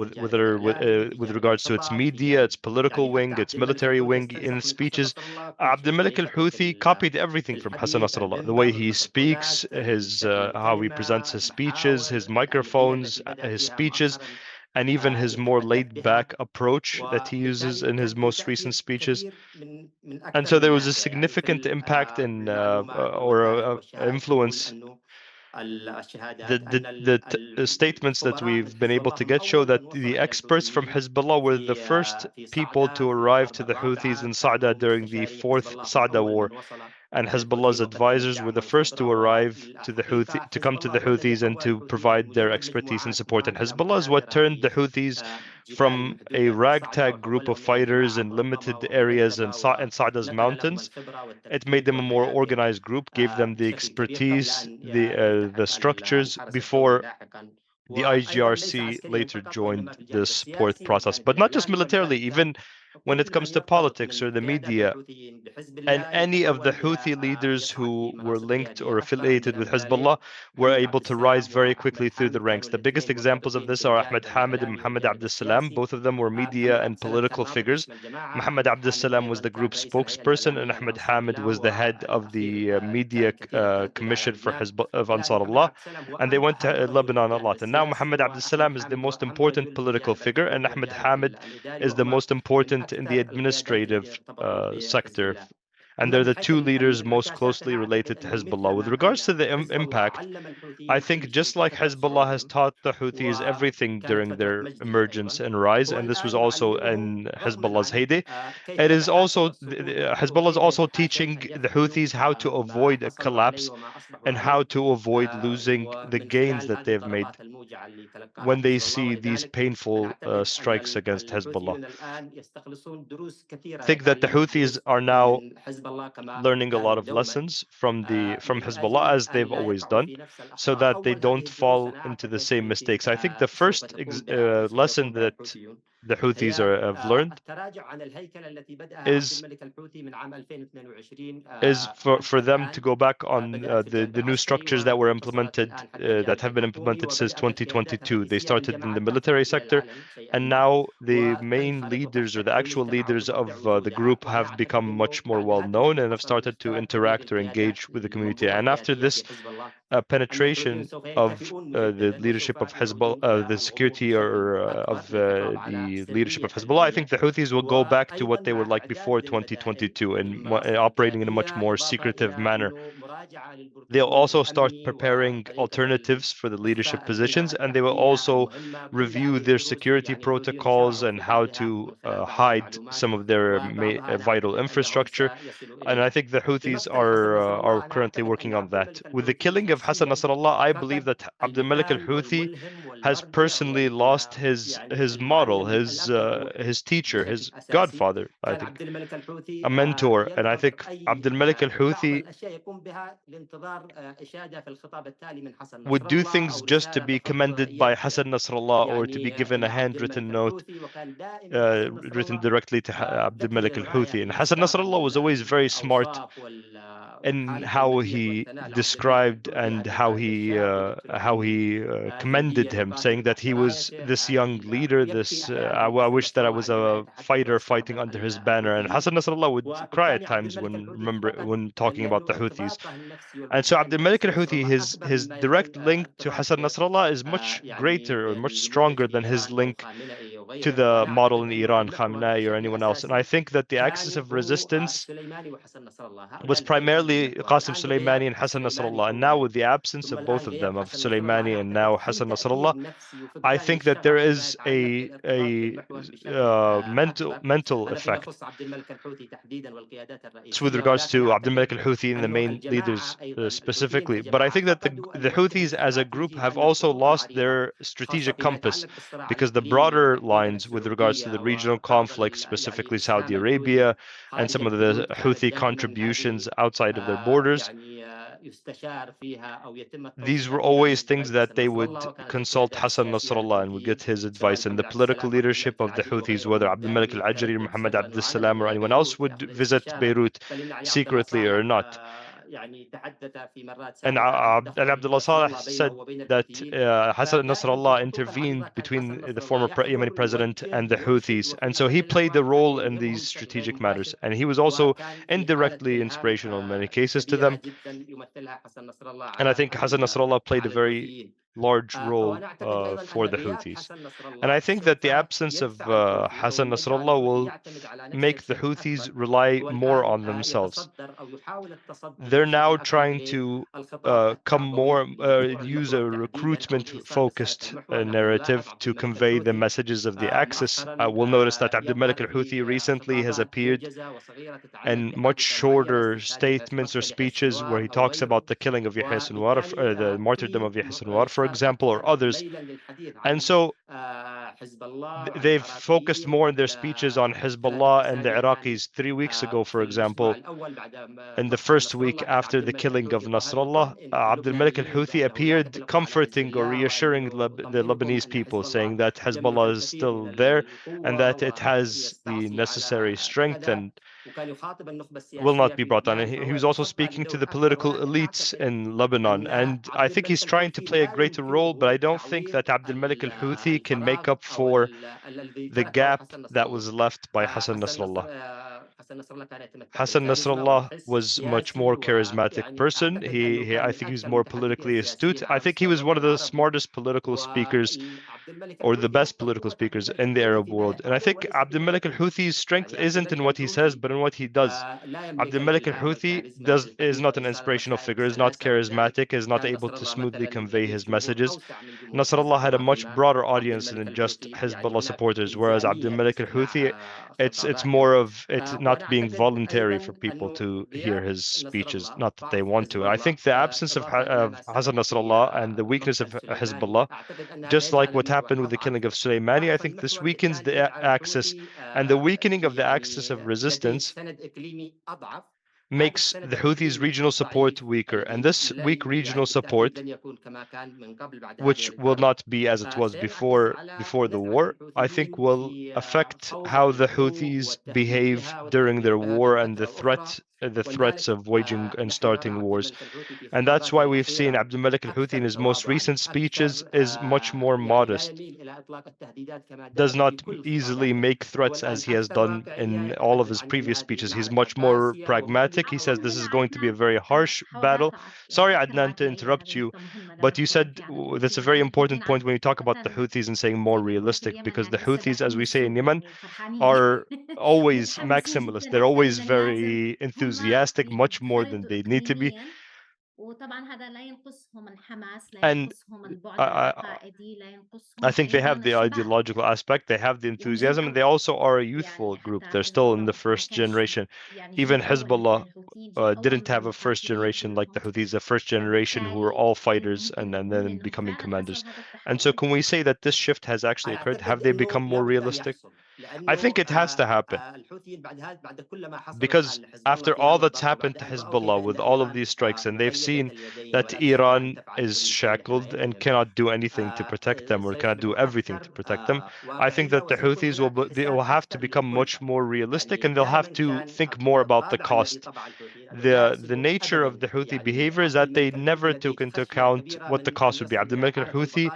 with regards to its media, its political wing, its military wing. In speeches, Abdul Malik al-Houthi copied everything from Hassan Nasrallah. The way he speaks, his how he presents his speeches, his microphones, his speeches, and even his more laid-back approach that he uses in his most recent speeches. And so there was a significant impact in or influence. The statements that we've been able to get show that the experts from Hezbollah were the first people to arrive to the Houthis in Sa'da during the fourth Sa'da war, and Hezbollah's advisors were the first to arrive to to come to the Houthis and to provide their expertise and support. And Hezbollah is what turned the Houthis from a ragtag group of fighters in limited areas in Sa'da's mountains. It made them a more organized group, gave them the expertise, the structures before the IGRC later joined the support process. But not just militarily, even when it comes to politics or the media. And any of the Houthi leaders who were linked or affiliated with Hezbollah were able to rise very quickly through the ranks. The biggest examples of this are Ahmed Hamid and Mohammed Abdel Salam. Both of them were media and political figures. Mohammed Abdel Salam was the group's spokesperson, and Ahmed Hamid was the head of the media commission for of Ansar Allah. And they went to Lebanon a lot. And now Mohammed Abdel Salam is the most important political figure, and Ahmed Hamid is the most important in the administrative sector. And they're the two leaders most closely related to Hezbollah. With regards to the impact, I think just like Hezbollah has taught the Houthis everything during their emergence and rise, and this was also in Hezbollah's heyday, it is also Hezbollah is also teaching the Houthis how to avoid a collapse and how to avoid losing the gains that they've made when they see these painful strikes against Hezbollah. I think that the Houthis are now learning a lot of lessons from Hezbollah, as they've always done, so that they don't fall into the same mistakes. I think the first lesson that the Houthis have learned is for them to go back on the new structures that were implemented, that have been implemented since 2022. They started in the military sector, and now the main leaders or the actual leaders of the group have become much more well known and have started to interact or engage with the community. And after this penetration of the leadership of Hezbollah, the security of the leadership of Hezbollah, I think the Houthis will go back to what they were like before 2022 and operating in a much more secretive manner. They'll also start preparing alternatives for the leadership positions, and they will also review their security protocols and how to hide some of their vital infrastructure. And I think the Houthis are currently working on that. With the killing of Hassan Nasrallah, I believe that Abdul Malik al-Houthi has personally lost his model, his teacher, his godfather, I think, a mentor. And I think Abdul Malik al-Houthi would do things just to be commended by Hassan Nasrallah or to be given a handwritten note written directly to Abdul Malik al-Houthi. And Hassan Nasrallah was always very smart in how he described and how he commended him, saying that he was this young leader. I wish that I was a fighter fighting under his banner. And Hassan Nasrallah would cry at times when talking about the Houthis. And so Abdul Malik al-Houthi, his direct link to Hassan Nasrallah is much greater or much stronger than his link to the model in Iran, Khamenei or anyone else. And I think that the axis of resistance was primarily Qasim Soleimani and Hassan Nasrallah. And now with the absence of both of them, of Soleimani and now Hassan Nasrallah, I think that there is a mental effect. It's with regards to Abdul Malik al-Houthi and the main leaders specifically. But I think that the Houthis as a group have also lost their strategic compass, because the broader lines with regards to the regional conflicts, specifically Saudi Arabia and some of the Houthi contributions outside of their borders, these were always things that they would consult Hassan Nasrallah and would get his advice. And the political leadership of the Houthis, whether Abdul Malik al-Ajri, Muhammad Abdul Salam, or anyone else, would visit Beirut secretly or not. And Abdullah Saleh said that Hassan Nasrallah intervened between the former Yemeni president and the Houthis. And so he played a role in these strategic matters. And he was also indirectly inspirational in many cases to them. And I think Hassan Nasrallah played a very large role for the Houthis. And I think that the absence of Hassan Nasrallah will make the Houthis rely more on themselves. They're now trying to use a recruitment-focused narrative to convey the messages of the Axis. We'll notice that Abdul Malik al-Houthi recently has appeared in much shorter statements or speeches where he talks about the killing of Yahya Sinwar, the martyrdom of Yahya Sinwar, for example, or others. And so they've focused more in their speeches on Hezbollah and the Iraqis. 3 weeks ago, for example, in the first week after the killing of Nasrallah, Abdul Malik al-Houthi appeared comforting or reassuring the Lebanese people, saying that Hezbollah is still there and that it has the necessary strength and will not be brought down. And he was also speaking to the political elites in Lebanon. And I think he's trying to play a greater role, but I don't think that Abdul Malik al-Houthi can make up for the gap that was left by Hassan Nasrallah. Hassan Nasrallah was much more charismatic person. I think he was more politically astute. I think he was one of the smartest political speakers, or the best political speakers in the Arab world. And I think Abdul Malik al-Houthi's strength isn't in what he says, but in what he does. Abdul Malik al-Houthi is not an inspirational figure, is not charismatic, is not able to smoothly convey his messages. Nasrallah had a much broader audience than just Hezbollah supporters, whereas Abdul Malik al-Houthi, it's more of it not being voluntary for people to hear his speeches, not that they want to. I think the absence of Hassan Nasrallah and the weakness of Hezbollah, just like what happened with the killing of Soleimani, I think this weakens the axis, and the weakening of the axis of resistance makes the Houthis' regional support weaker. And this weak regional support, which will not be as it was before the war, I think will affect how the Houthis behave during their war and the threats of waging and starting wars. And that's why we've seen Abdul Malik al-Houthi in his most recent speeches is much more modest, does not easily make threats as he has done in all of his previous speeches. He's much more pragmatic. He says this is going to be a very harsh battle. Sorry, Adnan, to interrupt you, but you said that's a very important point when you talk about the Houthis and saying more realistic, because the Houthis, as we say in Yemen, are always maximalist. They're always very enthusiastic, much more than they need to be. And I think they have the ideological aspect, they have the enthusiasm, and they also are a youthful group. They're still in the first generation. Even Hezbollah didn't have a first generation like the Houthis, a first generation who were all fighters and then becoming commanders. And so can we say that this shift has actually occurred? Have they become more realistic? I think it has to happen, because after all that's happened to Hezbollah with all of these strikes, and they've seen that Iran is shackled and cannot do anything to protect them, or cannot do everything to protect them, I think that the Houthis will have to become much more realistic, and they'll have to think more about the cost. The nature of the Houthi behavior is that they never took into account what the cost would be. Abdul Malik al-Houthi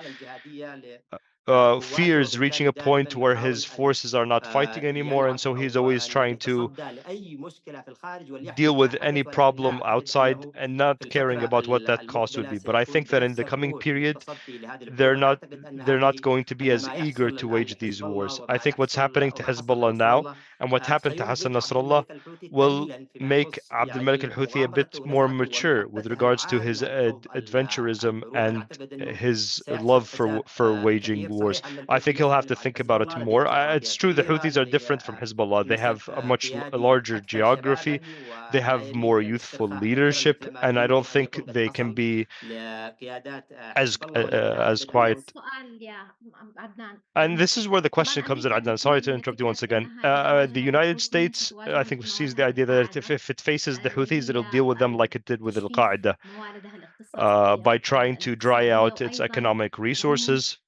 fears reaching a point where his forces are not fighting anymore, and so he's always trying to deal with any problem outside and not caring about what that cost would be. But I think that in the coming period, they're not going to be as eager to wage these wars. I think what's happening to Hezbollah now and what happened to Hassan Nasrallah will make Abd al-Malik al-Houthi a bit more mature with regards to his adventurism and his love for waging wars. I think he'll have to think about it more. It's true the Houthis are different from Hezbollah. They have a much larger geography. They have more youthful leadership, and I don't think they can be as quiet. And this is where the question comes in, Adnan. Sorry to interrupt you once again. The United States, I think, sees the idea that if it faces the Houthis, it'll deal with them like it did with Al-Qaeda, by trying to dry out its economic resources,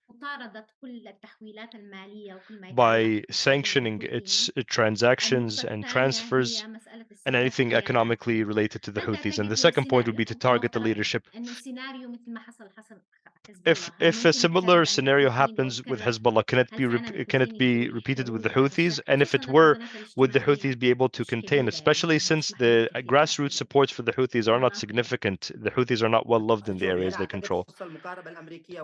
by sanctioning its transactions and transfers, and anything economically related to the Houthis. And the second point would be to target the leadership. If a similar scenario happens with Hezbollah, can it be repeated with the Houthis? And if it were, would the Houthis be able to contain, especially since the grassroots supports for the Houthis are not significant? The Houthis are not well loved in the areas they control.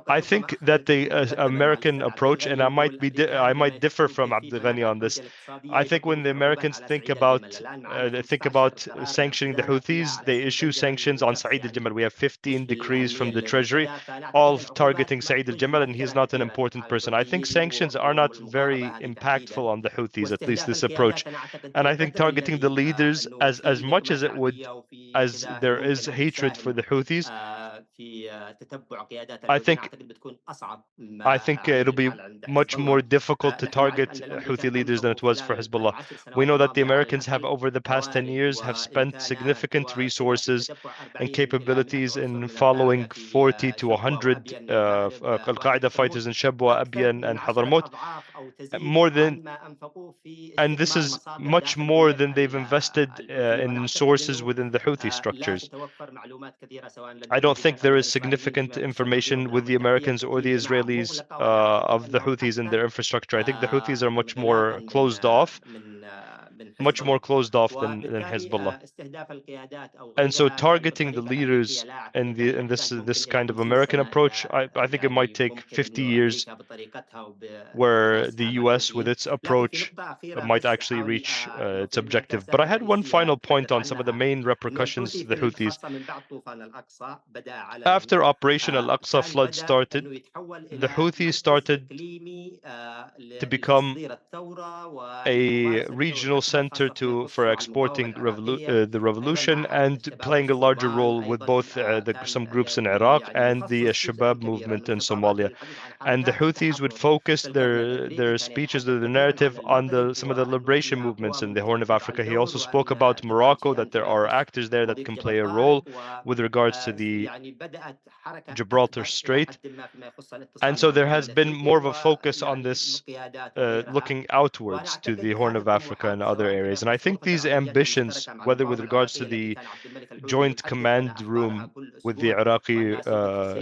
I think that the American approach, and I might differ from Abdul Ghani on this. I think when the Americans think about sanctioning the Houthis, they issue sanctions on Saeed al-Jamal. We have 15 decrees from the Treasury, all targeting Saeed al-Jamal, and he's not an important person. I think sanctions are not very impactful on the Houthis, at least this approach. And I think targeting the leaders, as much as as there is hatred for the Houthis, I think it'll be much more difficult to target Houthi leaders than it was for Hezbollah. We know that the Americans have, over the past 10 years, have spent significant resources and capabilities in following 40 to 100 Al-Qaeda fighters in Shabwa, Abyan, and Hadramaut. And this is much more than they've invested in sources within the Houthi structures. I don't think there is significant information with the Americans or the Israelis of the Houthis in their infrastructure. I think the Houthis are much more closed off than Hezbollah. And so targeting the leaders in this kind of American approach, I think it might take 50 years, where the US with its approach might actually reach its objective. But I had one final point on some of the main repercussions to the Houthis. After Operation Al-Aqsa flood started, the Houthis started to become a regional center for exporting the revolution and playing a larger role with both some groups in Iraq and the Shabab movement in Somalia. And the Houthis would focus their speeches, their narrative on some of the liberation movements in the Horn of Africa. He also spoke about Morocco, that there are actors there that can play a role with regards to the Gibraltar Strait. And so there has been more of a focus on this, looking outwards to the Horn of Africa and other areas. And I think these ambitions, whether with regards to the joint command room with the Iraqi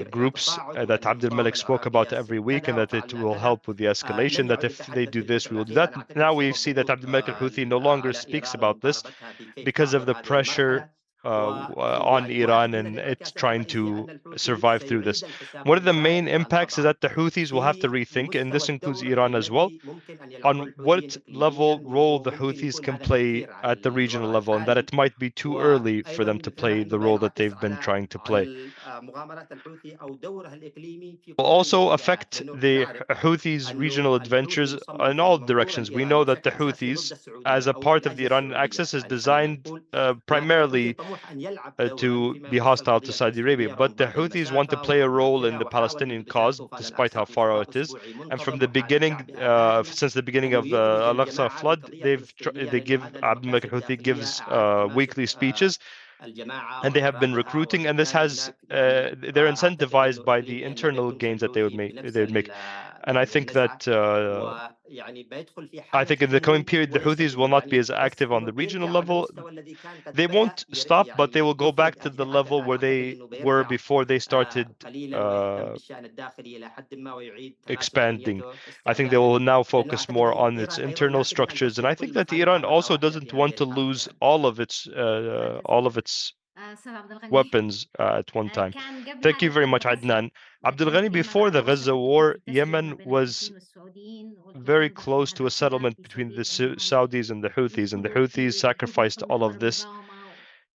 groups that Abd al-Malik spoke about every week, and that it will help with the escalation, that if they do this, we will do that. Now we see that Abd al-Malik al-Houthi no longer speaks about this because of the pressure on Iran and it's trying to survive through this. One of the main impacts is that the Houthis will have to rethink, and this includes Iran as well, on what role the Houthis can play at the regional level, and that it might be too early for them to play the role that they've been trying to play. Will also affect the Houthis' regional adventures in all directions. We know that the Houthis, as a part of the Iranian axis, is designed primarily to be hostile to Saudi Arabia. But the Houthis want to play a role in the Palestinian cause, despite how far out it is. And from the beginning, since the beginning of the Al-Aqsa flood, Abd al-Malik al-Houthi gives weekly speeches, and they have been recruiting, and this has they're incentivized by the internal gains that they would make. And I think that I think in the coming period, the Houthis will not be as active on the regional level. They won't stop, but they will go back to the level where they were before they started expanding. I think they will now focus more on its internal structures, and I think that Iran also doesn't want to lose all of its أستاذ عبد الغني weapons at one time. كان قبل Thank you هاي very much, الحرب الغزة Adnan. Abdul كانت Ghani, في before the مرة Gaza وصلت war, اتفاق تسوية ما Yemen بين was الحوثيين والسعوديين very والحوثيين ضربوا close to a هدف صغير settlement في between the سبيل إنهم Saudis and the Houthis, and the يدخلوا Houthis في sacrificed يدخلوا all حوار of this المقاومة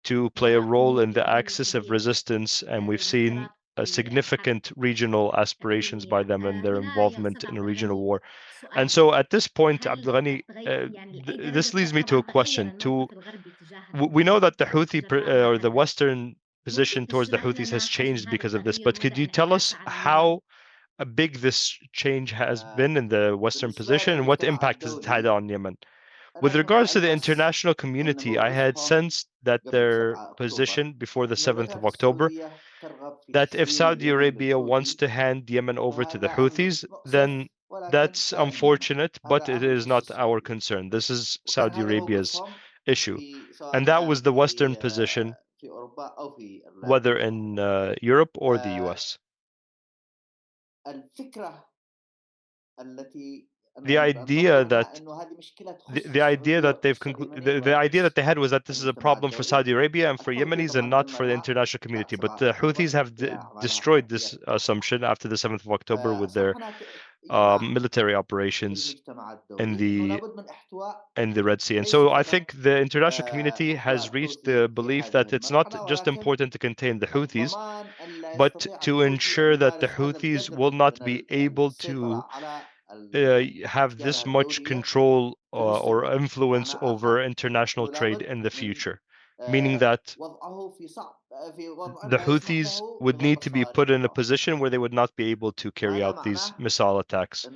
to play a role in the الإيرانية axis of الشديد resistance, and we've seen للانخراط في الحرب significant regional aspirations by الإقليمية. them and their هنا يا involvement أستاذ in a عبد regional الغني war. And سؤال so at this point, هل Abdul Ghani, يعني لأي this درجة leads me to طبعا a question. تغير الموقف الغربي تجاه We know that the المنطقة Houthi تجاه المعارضة or the حاليا Western position ممكن towards the تشرح Houthis has لنا حجم changed هذا because of this, التغير but could ومدى you tell انعكاسه us على اليمن؟ how big this change has been in the Western position and what impact has it had on Yemen? With regards to the international community, I had sensed that their position before the 7th of October, that if Saudi Arabia wants to hand Yemen over to the Houthis, then that's unfortunate, but it is not our concern. This is Saudi Arabia's issue. And that was the Western position, whether in Europe or the US. The idea that the idea that the idea that they had was that this is a problem for Saudi Arabia and for Yemenis and not for the international community. But the Houthis have destroyed this assumption after the 7th of October with their military operations in the Red Sea. And so I think the international community has reached the belief that it's not just important to contain the Houthis, but to ensure that the Houthis will not be able to have this much control or influence over international trade in the future, meaning that the Houthis would need to be put in a position where they would not be able to carry out these missile attacks.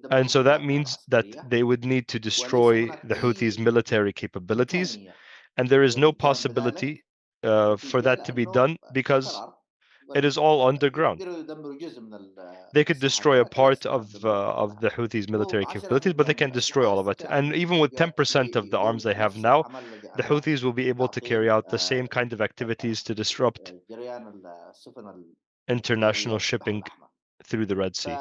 And so that means that they would need to destroy the Houthis' military capabilities, and there is no possibility for that to be done because it is all underground. They could destroy a part of the Houthis' military capabilities, but they can't destroy all of it. And even with 10% of the arms they have now, the Houthis will be able to carry out the same kind of activities to disrupt international shipping through the Red Sea.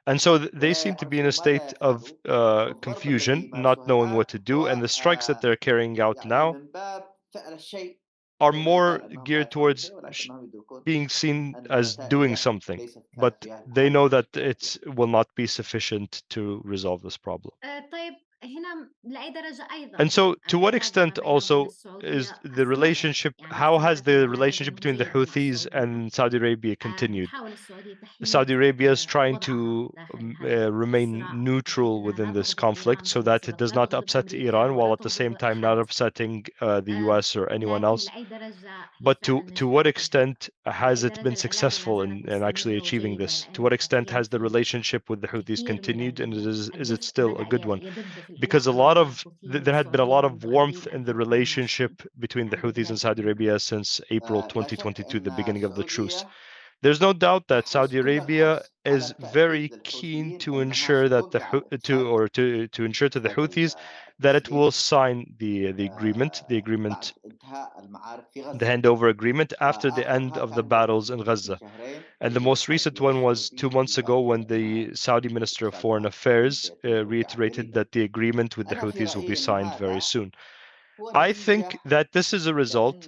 And so they seem to be in a state of confusion, not knowing what to do. And the strikes that they're carrying out now are more geared towards being seen as doing something, but they know that it will not be sufficient to resolve this problem. طيب هنا لأي درجة أيضا And so to what التفاهم extent بينهم also وبين is السعودية the استمر؟ relationship, يعني how has استمرت the المعارضة relationship between the الهوثية مع Houthis السعودية. and Saudi Arabia continued? تحاول السعودية Saudi تحمية Arabia is trying وضعها to داخل هذا remain الصراع neutral بحيث أنها within لا this تغضب conflict إيران so that it بنفس does الوقت، لا not تغضب upset أمريكا Iran, while ولا at the same تغضب time not أحد. upsetting the US or anyone لكن else. لأي درجة هي But فعلا to what نجحت في الحرب؟ extent has لأي it been درجة العلاقة لا successful زالت in actually مستمرة achieving وجيدة؟ this? To لأن what extent حاليا has the في relationship with the Houthis كثير من continued, and is it الجزء still a بدأ good one? يدب في Because a العلاقة lot مع of الحوثيين there had been a والسعودية lot of منذ warmth أبريل in the 2022 relationship between the عام Houthis and 2022. Saudi Arabia since April 2022, the beginning of the truce. There's no doubt that Saudi Arabia is very keen to ensure that to ensure to the Houthis that it will sign the agreement, the handover agreement after the end of the battles in Gaza. And the most recent one was 2 months ago when the Saudi Minister of Foreign Affairs reiterated that the agreement with the Houthis will be signed very soon. I think that this is a result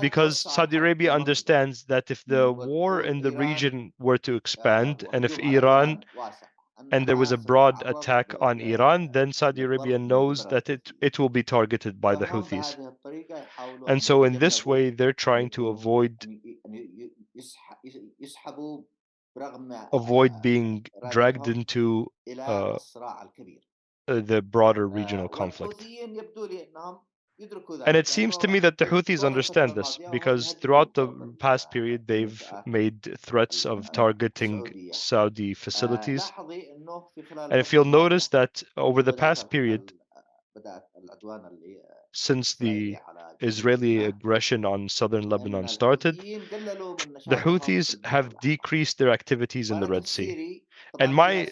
because Saudi Arabia understands that if the war in the region were to expand, and if Iran and there was a broad attack on Iran, then Saudi Arabia knows that it will be targeted by the Houthis. And so in this way, they're trying to avoid being dragged into the broader regional conflict. And it seems to me that the Houthis understand this, because throughout the past period, they've made threats of targeting Saudi facilities. And if you'll notice that over the past period, since the Israeli aggression on southern Lebanon started, the Houthis have decreased their activities in the Red Sea. And my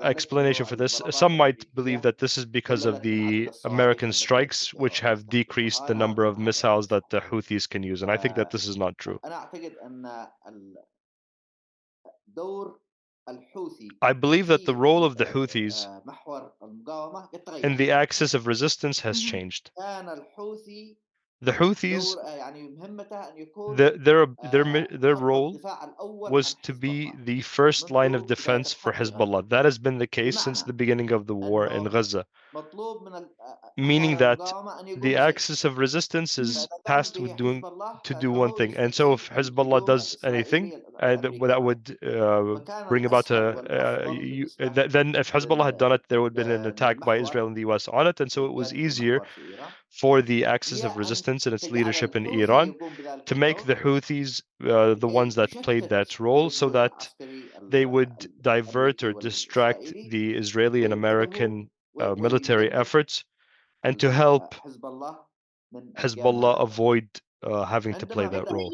explanation for this, some might believe that this is because of the American strikes, which have decreased the number of missiles that the Houthis can use. And I think that this is not true. I believe that the role of the Houthis in the axis of resistance has changed. The Houthis, their role was to be the first line of defense for Hezbollah. That has been the case since the beginning of the war in Gaza, meaning that the axis of resistance is tasked with to do one thing. And so if Hezbollah does anything, that would bring about then if Hezbollah had done it, there would have been an attack by Israel and the US on it. And so it was easier for the axis of resistance and its leadership in Iran to make the Houthis the ones that played that role, so that they would divert or distract the Israeli and American military efforts, and to help Hezbollah avoid having to play that role.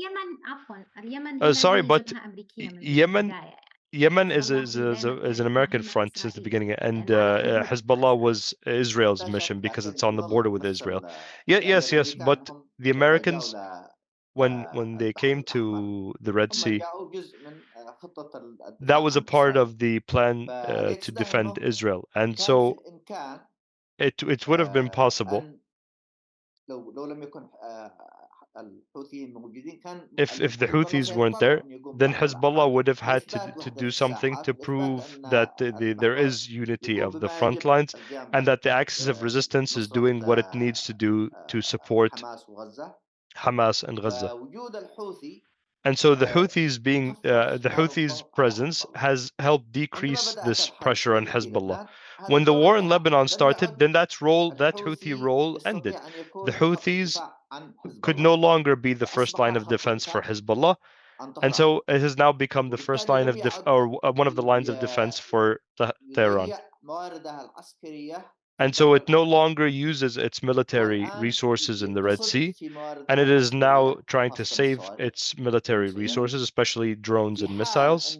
اليمن هنا Sorry, هي but جبهة أمريكية من Yemen البداية. Yemen is دايماً an كانت American مهمة front since the إسرائيل beginning, and العالم Hezbollah was Israel's mission because it's on the border with Israel. Yes, but the Americans, when they came to the Red Sea, that was a part of the plan to defend Israel, and so it would have been possible if the Houthis weren't there, then Hezbollah would have had to do something to prove that there is unity of the front lines, and that the axis of resistance is doing what it needs to do to support Hamas and Gaza. And so the Houthis' presence has helped decrease this pressure on Hezbollah. When the war in Lebanon started, then that Houthi role ended. The Houthis could no longer be the first line of defense for Hezbollah, and so it has now become the first line of one of the lines of defense for Tehran. And so it no longer uses its military resources in the Red Sea, and it is now trying to save its military resources, especially drones and missiles,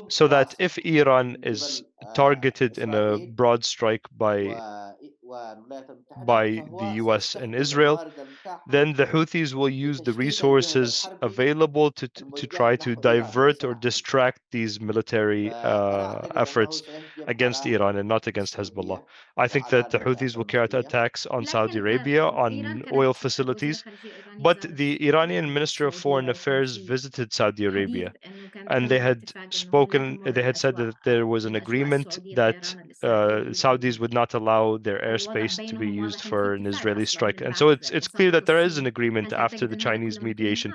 so that if Iran is targeted in a broad strike by the US and Israel, then the Houthis will use the resources available to try to divert or distract these military efforts against Iran and not against Hezbollah. I think that the Houthis will carry out attacks on Saudi Arabia, on oil facilities, but the Iranian Minister of Foreign Affairs visited Saudi Arabia, and they had said that there was an agreement that Saudis would not allow their airspace to be used for an Israeli strike. And so it's clear that there is an agreement after the Chinese mediation.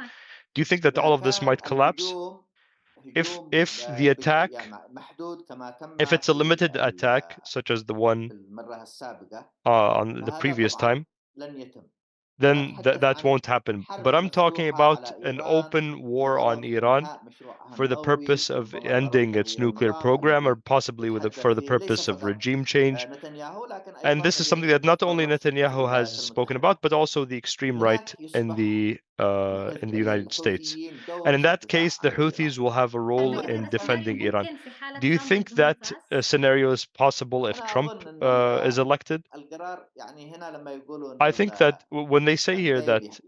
Do you think that all of this might collapse? If the attack, if it's a limited attack, such as the one on the previous time, then that won't happen. But I'm talking about an open war on Iran for the purpose of ending its nuclear program, or possibly for the purpose of regime change. And this is something that not only Netanyahu has spoken about, but also the extreme right in the United States. And in that case, the Houthis will have a role in defending Iran. Do you think that scenario is possible if Trump is elected? I think that when they say here that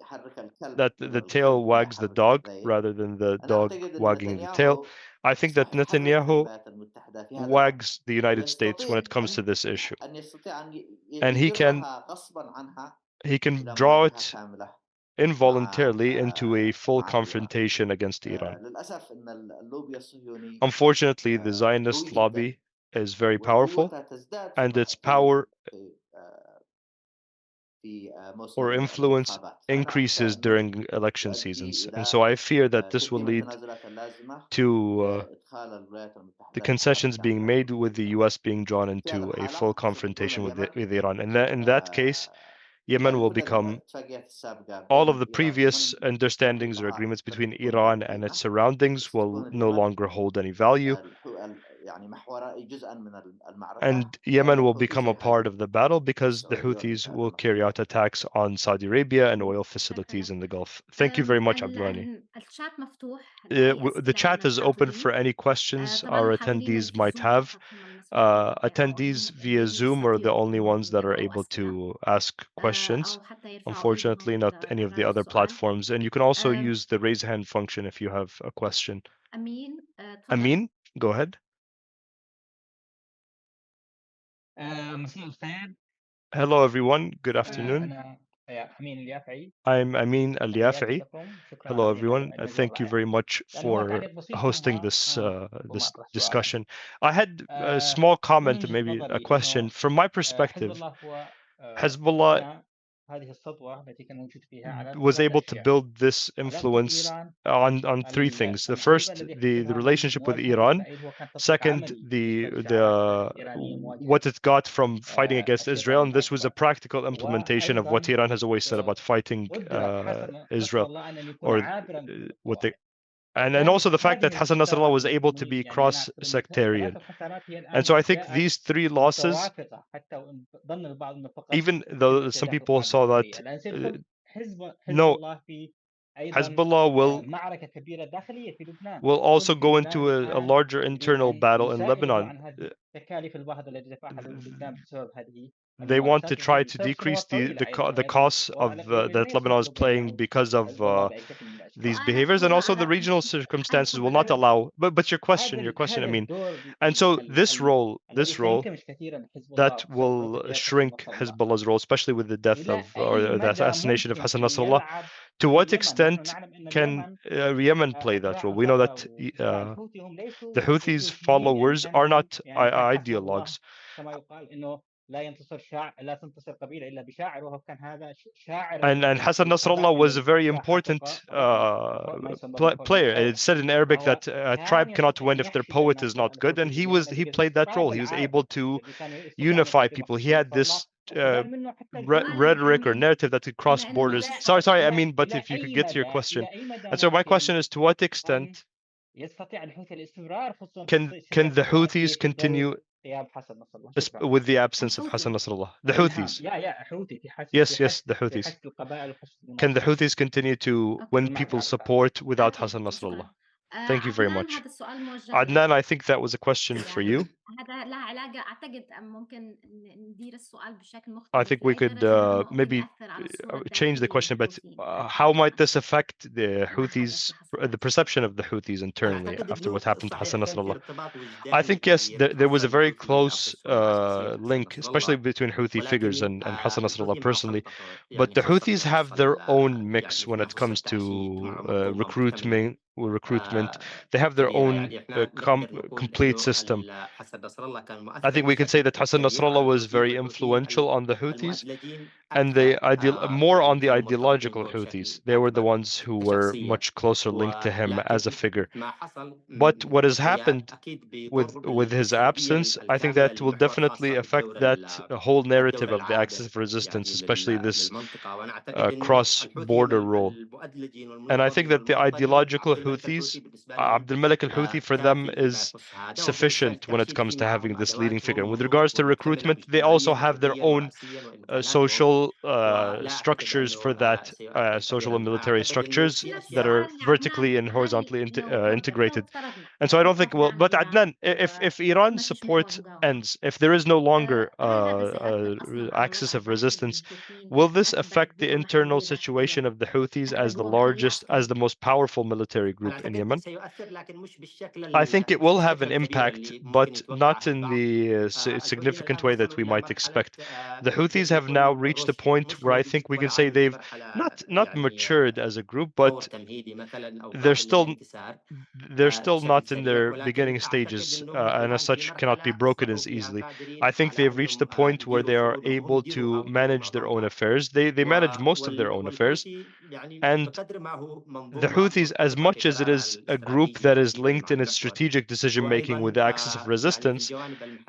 the tail wags the dog rather than the dog wagging the tail, I think that Netanyahu wags the United States when it comes to this issue, and he can draw it involuntarily into a full confrontation against Iran. Unfortunately, the Zionist lobby is very powerful, and its power or influence increases during election seasons. And so I fear that this will lead to the concessions being made, with the US being drawn into a full confrontation with Iran. And in that case, Yemen will become, all of the previous understandings or agreements between Iran and its surroundings will no longer hold any value. And Yemen will become a part of the battle because the Houthis will carry out attacks on Saudi Arabia and oil facilities in the Gulf. Thank you very much, Abdulrani. الشات مفتوح لأي The أسئلة chat من is open الحاضرين. for any questions طبعا our الحاضرين اللي attendees في might الزوم have. فقط هم المسموح لهم Attendees يتابعوهم، via اللي Zoom are the يستطيعوا only ones that are إنهم able يلقوا أسئلة to ask questions. أو حتى يرفعوا Unfortunately, إيدهم not إذا any of the أرادوا other السؤال. platforms. And you can also أم، use the raise hand function if you have a question. أمين تفضل. Amin, go ahead. مساء الخير. Hello, everyone. Good afternoon. أنا أمين اليافعي. I'm Amin تحياتي Al-Yafi. لكم. شكرا Hello, عظيما everyone. على المجهود Thank you الرائع. very much لأنه هو for تعليق بسيط hosting ثم this ربما أطرح سؤالا. discussion. I had a small أنا من comment, وجهة maybe a نظري question. إنه From my حزب perspective, الله هو Hezbollah بنى هذه السطوة التي كان موجود فيها على was ثلاث able to أشياء. build this علاقته influence بإيران on three things. The المحوربة first, الذي the يحدثها relationship with مواجهة Iran. إسرائيل هو كان تطبيق Second, عملي the بالنسبة للشعارات الإيرانية مواجهة what it got from fighting against Israel, الشيطان and this was a الأكبر. practical implementation of what وأيضا Iran has always said about fighting قدرة حسن نصر Israel, الله أن يكون or عابرا بين what they. القواعد. And also the fact that هذه Hassan Nasrallah الخسارات was able to التي be يعني أنا أعتقد أن cross-sectarian. ثلاث الخسارات هي الآن And so I think جاءت these three losses, متوافقة حتى وإن ظن البعض أنه فقط even يتم though some استهداف people القاعدة saw that العسكرية، لأن سيدخل حزب no, الله في أيضا Hezbollah معركة كبيرة داخلية في لبنان. will also الحوثي في go لبنان into a الآن larger يريد internal أن battle in يسائلوا Lebanon. عن هذه التكاليف الباهظة التي دفعها لبنان بسبب هذه They want to الممارسات try وهي to بسبب decrease سنوات طويلة أيضا the costs of والإقليم that لم Lebanon is يسمح له paying بأن because يعود of حزب الله بأي شكل من الأشكال. these سؤالك behaviors, and هو also the على regional circumstances will not تفضل. allow. But your question, I هذا mean, الدور and so this role الذي سينكمش كثيرا حزب الله that بسبب will موقف ياسر shrink نصر الله. Hezbollah's role, especially with the death إلى of أي or the مدى assassination of ممكن Hassan أن Nasrallah. يلعب To في what اليمن؟ نحن extent نعلم أن can اليمن Yemen play that أتباع role? We know النصارى that وأتباع الحوثي هم ليسوا the Houthis إيديولوجيين، يعني followers are not كان حسب الله ideologues. كما يقال إنه لا تنتصر قبيلة إلا بشاعر، وهو كان هذا شاعر And Hassan Nasrallah was a القبائل very التي important ما يسمى player. بالفرد It said in Arabic فهو that a كان tribe cannot يستطيع win أن if their يحشد poet is الناس not good, and الحوثي في اليمن he because played that role. الطرف He was العارف able to الذي كان يستطيع أن unify يقاتل people. مقصود He had نصر الله this وكذلك منه حتى الحوثي. rhetoric or narrative that could cross بما إنه borders. مش Sorry, I mean, but إلى if you could أي get to your مدى question. إلى أي مدى And so my ممكن question is, to what أن extent يستطيع الحوثي الاستمرار خصوصا can في the السياسة Houthis في ظل continue غياب حسن نصر الله؟ شكرا. with the absence of الحوثي Hassan Nasrallah? The نعم Houthis. يا حوثي في Yes, the في Houthis. حشد القبائل وحشد Can the المناطق. Houthis continue to أوكي. win people's support without أكيد Hassan Nasrallah? شكرا. Thank you very عدنان much. هذا السؤال موجه Adnan, I لك. think that was a question for يعني you. هذا لها علاقة أعتقد ممكن ندير السؤال بشكل I مختلف think we لأي could درجة هذا ممكن maybe يأثر على الصورة change the الداخلية question a bit. للحوثي How بعد ما might this حصل affect the ما حدث Houthis, لحسن the نصر. perception of the Houthis internally أعتقد after what أنه happened to صحيح Hassan كان في Nasrallah? ارتباط I وجداني think yes, كبير there was a حصل very الحوثي close عبر صورة حسن link, نصر especially الله، between Houthi figures ولكن and Hassan Nasrallah الحوثي ما personally. فرط But يعني the خاصة Houthis have وصل their own mix يعني when it تنافس comes التعسيف to مع منظومة مكتملة recruitment. They have their كبيرة. own يعني احنا نقدر نقول complete انه system. حسن نصر الله كان I مؤثر think we can say بشكل that Hassan كبير على Nasrallah was الحوثي، very والحوثيين influential on the Houthis, المؤدلجين and the أكثر more يعني on the كانوا مرتبطين ideological به Houthis. بشكل They were the أكبر ones who were كشخصية. much closer linked to him as a ولكن figure. ما حصل But what has هي happened أكيد with بتربط his السردية absence, I think الكاملة that will للمحور، definitely خاصة affect that whole narrative الدولة of the axis العابر of resistance, يعني especially this للمنطقة. وأنا أعتقد إنه الحوثي cross-border role. المؤدلجين And I think والمنضبطين that the والمعطلين، ideological عبد الملك الحوثي Houthis, بالنسبة لهم Abd al-Malik al-Houthi for them كافي فيما is يخص هذا. وبالنسبة sufficient when it للتمثيل comes في to معهم having this leading figure. And with أدواتهم regards to مكتملة recruitment, they also اجتماعيا have their فرديا own ورأسيا وإمكاناتهم، social ولا أعتقد structures for أنه that, سيؤثر social كثيرا. and ما military أعتقد أنه structures في هنا that أشياء are السؤال يا vertically عدنان، and horizontally لو integrated. افترضنا And so I don't think, well, but هنا Adnan, if Iran's ما فيش محور support مجاومة، ends, if there is no longer هل هذا سيؤثر أصلا على axis الوضع of الداخلي resistance, للحوثيين will this كحد affect the دور internal محلية situation داخليا of the Houthis كحد as the دور محلية largest, as the عسكرية؟ most powerful military أنا group in أعتقد Yemen? سيؤثر، لكن مش I think it مش will have بالشكل an الكبير impact, اللي ممكن but يتوقعه not in البعض. the الحوثيين significant الآن way that وصلوا we إلى might مرحلة expect. The Houthis نقدر have now نقول reached a الرشد، point مش where I موجود think we can ولا say عادوا في they've مرحلة not يعني matured as a group, طور but تمهيدي مثلا أو they're قابل still للانكسار they're still بشكل not in سريع. their ولكن beginning أعتقد stages, أنهم and as الآن في such cannot be مرحلة broken أصبحوا as فيها easily. قادرين I think على they've reached the أنهم point where يديروا they are شؤونهم، able يديروا to أو يديروا manage their own معطاءاتهم. affairs. They manage most of their own affairs. والحوثي And the Houthis, as much as it is a group that is linked in its strategic decision-making with the axis of resistance,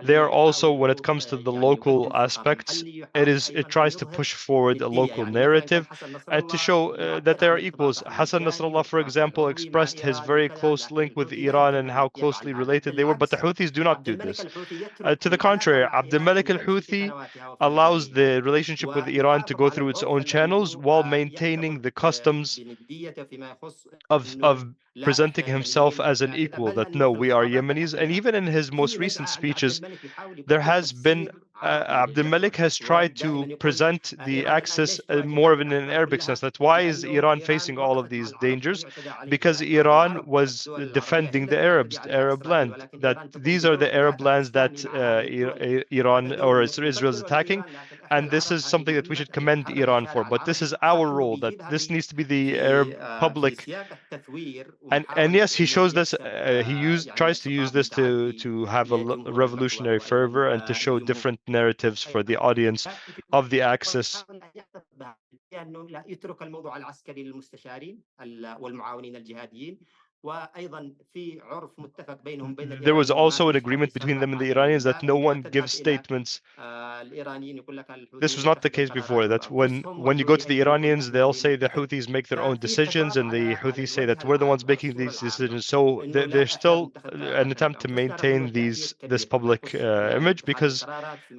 they are also, when it comes to the local aspects, it tries to push forward a local narrative to show that they are equals. Hassan Nasrallah, for example, expressed his very close link with Iran and how closely related they were, but the Houthis do not do this. To the contrary, Abdulmalik al-Houthi allows the relationship with Iran to go through its own channels while maintaining the customs of presenting himself as an equal, that no, we are Yemenis. And even in his most recent speeches, there has been Abdul Malik has tried to present the axis more of in an Arabic sense. That's why is Iran facing all of these dangers? Because Iran was defending the Arabs, the Arab land. That these are the Arab lands that Iran or Israel is attacking, and this is something that we should commend Iran for. But this is our role. That this needs to be the Arab public. And yes, he shows this. Tries to use this to have a revolutionary fervor and to show different narratives for the audience of the Axis. There was also an agreement between them and the Iranians that no one gives statements. This was not the case before. That when you go to the Iranians, they'll say the Houthis make their own decisions, and the Houthis say that we're the ones making these decisions. So there's still an attempt to maintain this public image, because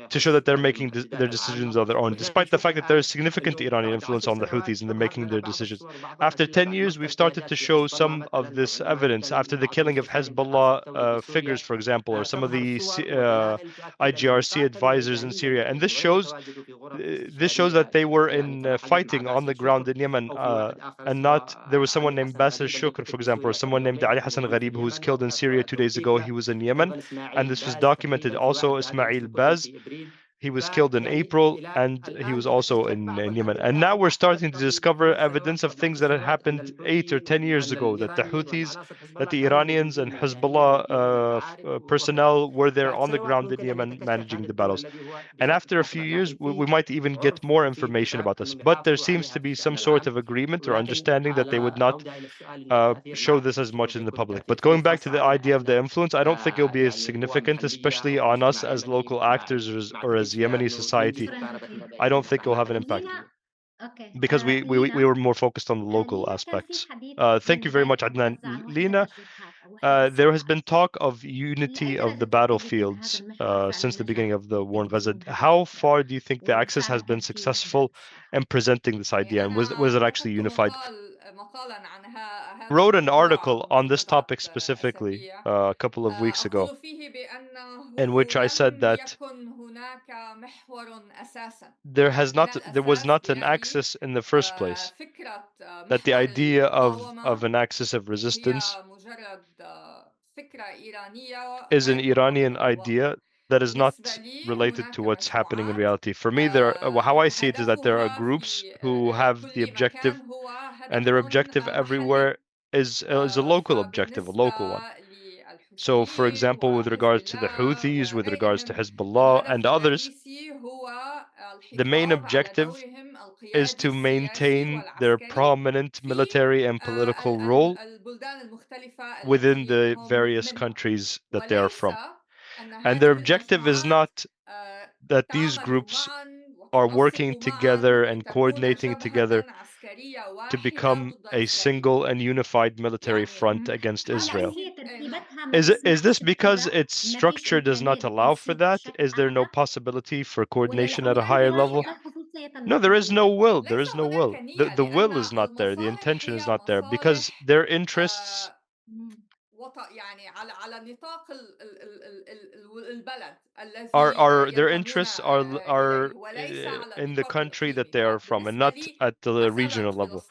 to show that they're making their decisions on their own, despite the fact that there is significant Iranian influence on the Houthis in the making their decisions. After 10 years, we've started to show some of this evidence. After the killing of Hezbollah figures, for example, or some of the IGRC advisors in Syria, and this shows that they were in fighting on the ground in Yemen, and not there was someone named Basel Shukr, for example, or someone named Ali Hassan Gharib who was killed in Syria 2 days ago. He was in Yemen, and this was documented. Also, Ismail Baz, he was killed in April, and he was also in Yemen. And now we're starting to discover evidence of things that had happened 8 or 10 years ago, that the Houthis, that the Iranians and Hezbollah personnel were there on the ground in Yemen managing the battles. And after a few years, we might even get more information about this. But there seems to be some sort of agreement or understanding that they would not show this as much in the public. But going back to the idea of the influence, I don't think it'll be as significant, especially on us as local actors or as Yemeni society. I don't think it'll have an impact, because we were more focused on the local aspects. Thank you very much, Adnan. Lina, there has been talk of unity of the battlefields since the beginning of the war in Gaza. How far do you think the Axis has been successful in presenting this idea, and was it actually unified? Wrote an article on this topic specifically a couple of weeks ago, in which I said that there was not an axis in the first place, that the idea of an axis of resistance is an Iranian idea that is not related to what's happening in reality. For me, how I see it is that there are groups who have the objective, and their objective everywhere is a local objective, a local one. So, for example, with regards to the Houthis, with regards to Hezbollah and others, the main objective is to maintain their prominent military and political role within the various countries that they are from. And their objective is not that these groups are working together and coordinating together to become a single and unified military front against Israel. Is this because its structure does not allow for that? Is there no possibility for coordination at a higher level? No, there is no will. There is no will. The will is not there. The intention is not there, because their interests their interests are in the country that they are from, and not at the regional level.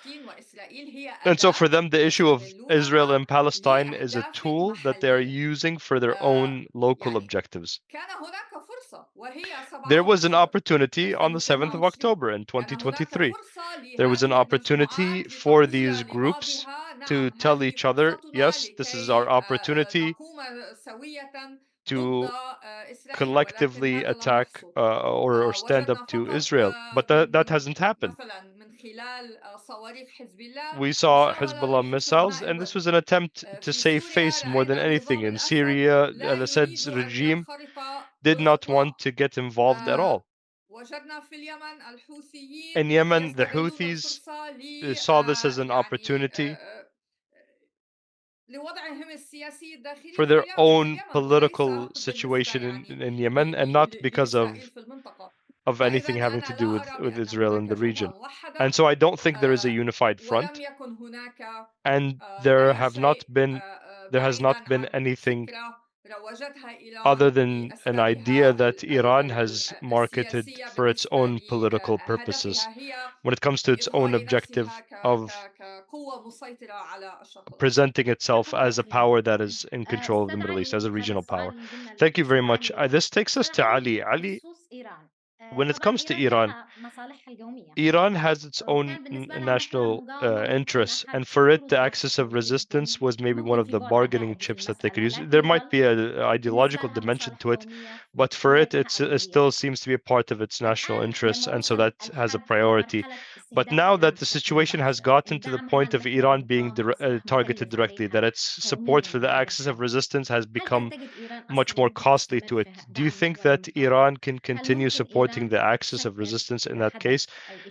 And so for them, the issue of Israel and Palestine is a tool that they are using for their own local objectives. There was an opportunity on the 7th of October in 2023. There was an opportunity for these groups to tell each other, yes, this is our opportunity to collectively attack or stand up to Israel. But that hasn't happened. We saw Hezbollah missiles, and this was an attempt to save face more than anything. In Syria, al-Assad's regime did not want to get involved at all. In Yemen, the Houthis saw this as an opportunity for their own political situation in Yemen, and not because of anything having to do with Israel in the region. And so I don't think there is a unified front, and there has not been anything other than an idea that Iran has marketed for its own political purposes when it comes to its own objective of presenting itself as a power that is in control of the Middle East, as a regional power. Thank you very much. This takes us to Ali. Ali, when it comes to Iran, Iran has its own national interests, and for it, the axis of resistance was maybe one of the bargaining chips that they could use. There might be an ideological dimension to it, but for it, it still seems to be a part of its national interests, and so that has a priority. But now that the situation has gotten to the point of Iran being targeted directly, that its support for the axis of resistance has become much more costly to it, do you think that Iran can continue supporting the axis of resistance in that case?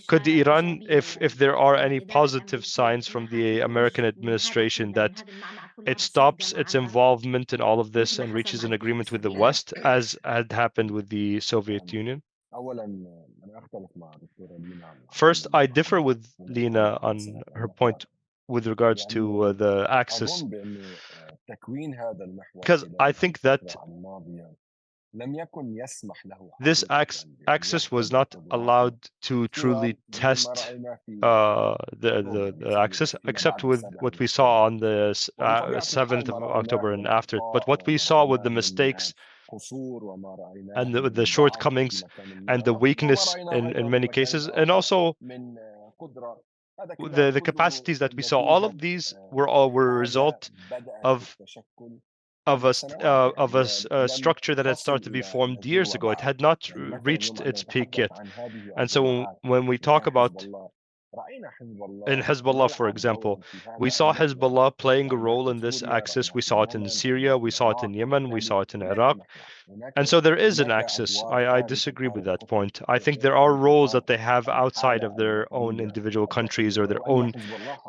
Could Iran, if there are any positive signs from the American administration that it stops its involvement in all of this and reaches an agreement with the West, as had happened with the Soviet Union? First, I differ with Lina on her point with regards to the axis, because I think that this axis was not allowed to truly test the axis, except with what we saw on the 7th of October and after. But what we saw with the mistakes and the shortcomings and the weakness in many cases, and also the capacities that we saw, all of these were a result of a structure that had started to be formed years ago. It had not reached its peak yet. And so when we talk about in Hezbollah, for example, we saw Hezbollah playing a role in this axis. We saw it in Syria, we saw it in Yemen, we saw it in Iraq. And so there is an axis. I disagree with that point. I think there are roles that they have outside of their own individual countries or their own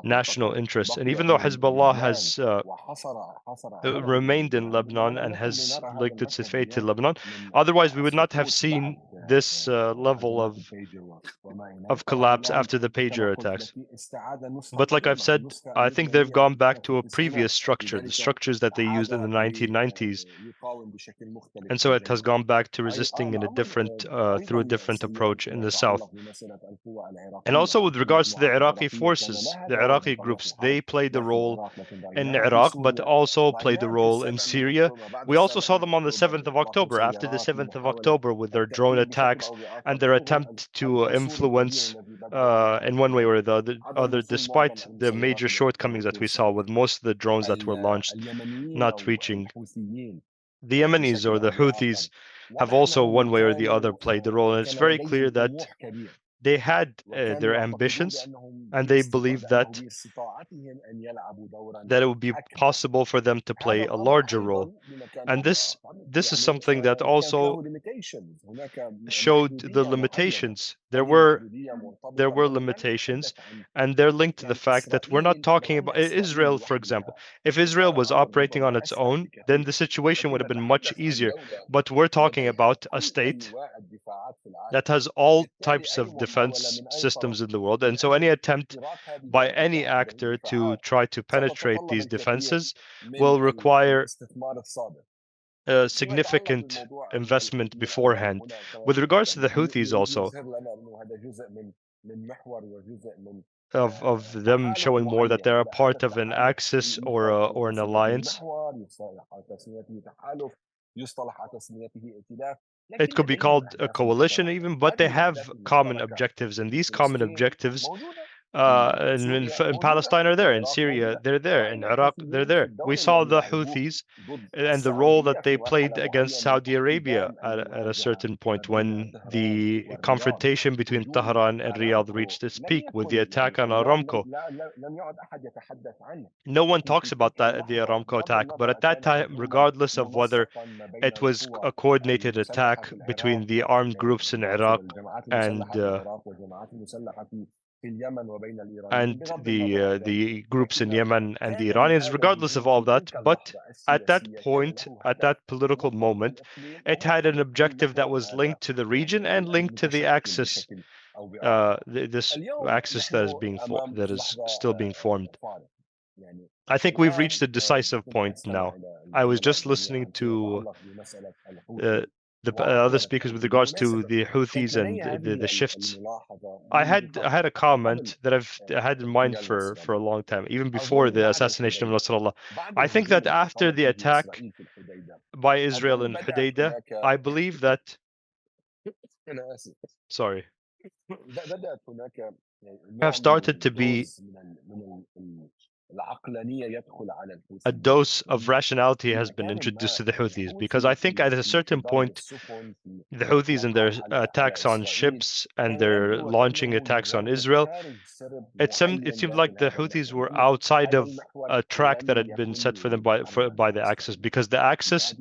national interests. And even though Hezbollah has remained in Lebanon and has linked its fate to Lebanon, otherwise we would not have seen this level of collapse after the pager attacks. But like I've said, I think they've gone back to a previous structure, the structures that they used in the 1990s. And so it has gone back to resisting in a different, through a different approach in the south. And also with regards to the Iraqi forces, the Iraqi groups, they played a role in Iraq, but also played a role in Syria. We also saw them on the 7th of October, after the 7th of October, with their drone attacks and their attempt to influence in one way or the other, despite the major shortcomings that we saw with most of the drones that were launched not reaching. The Yemenis or the Houthis have also one way or the other played the role, and it's very clear that they had their ambitions, and they believed that it would be possible for them to play a larger role. And this is something that also showed the limitations. There were limitations, and they're linked to the fact that we're not talking about Israel, for example. If Israel was operating on its own, then the situation would have been much easier. But we're talking about a state that has all types of defense systems in the world. And so any attempt by any actor to try to penetrate these defenses will require a significant investment beforehand. With regards to the Houthis also, of them showing more that they're a part of an axis or an alliance. It could be called a coalition even, but they have common objectives, and these common objectives in Palestine are there, in Syria they're there, in Iraq they're there. We saw the Houthis and the role that they played against Saudi Arabia at a certain point when the confrontation between Tehran and Riyadh reached its peak with the attack on Aramco. No one talks about that, the Aramco attack, but at that time, regardless of whether it was a coordinated attack between the armed groups in Iraq and the groups in Yemen and the Iranians, regardless of all that. But at that point, at that political moment, it had an objective that was linked to the region and linked to the axis, this axis that is still being formed. I think we've reached a decisive point now. I was just listening to the other speakers with regards to the Houthis and the shifts. I had a comment that I've had in mind for a long time, even before the assassination of Nasrallah. I think that after the attack by Israel in Hudaydah, I believe that have started to be a dose of rationality has been introduced to the Houthis, because I think at a certain point, the Houthis and their attacks on ships and their launching attacks on Israel, it seemed like the Houthis were outside of a track that had been set for them by the Axis, because the Axis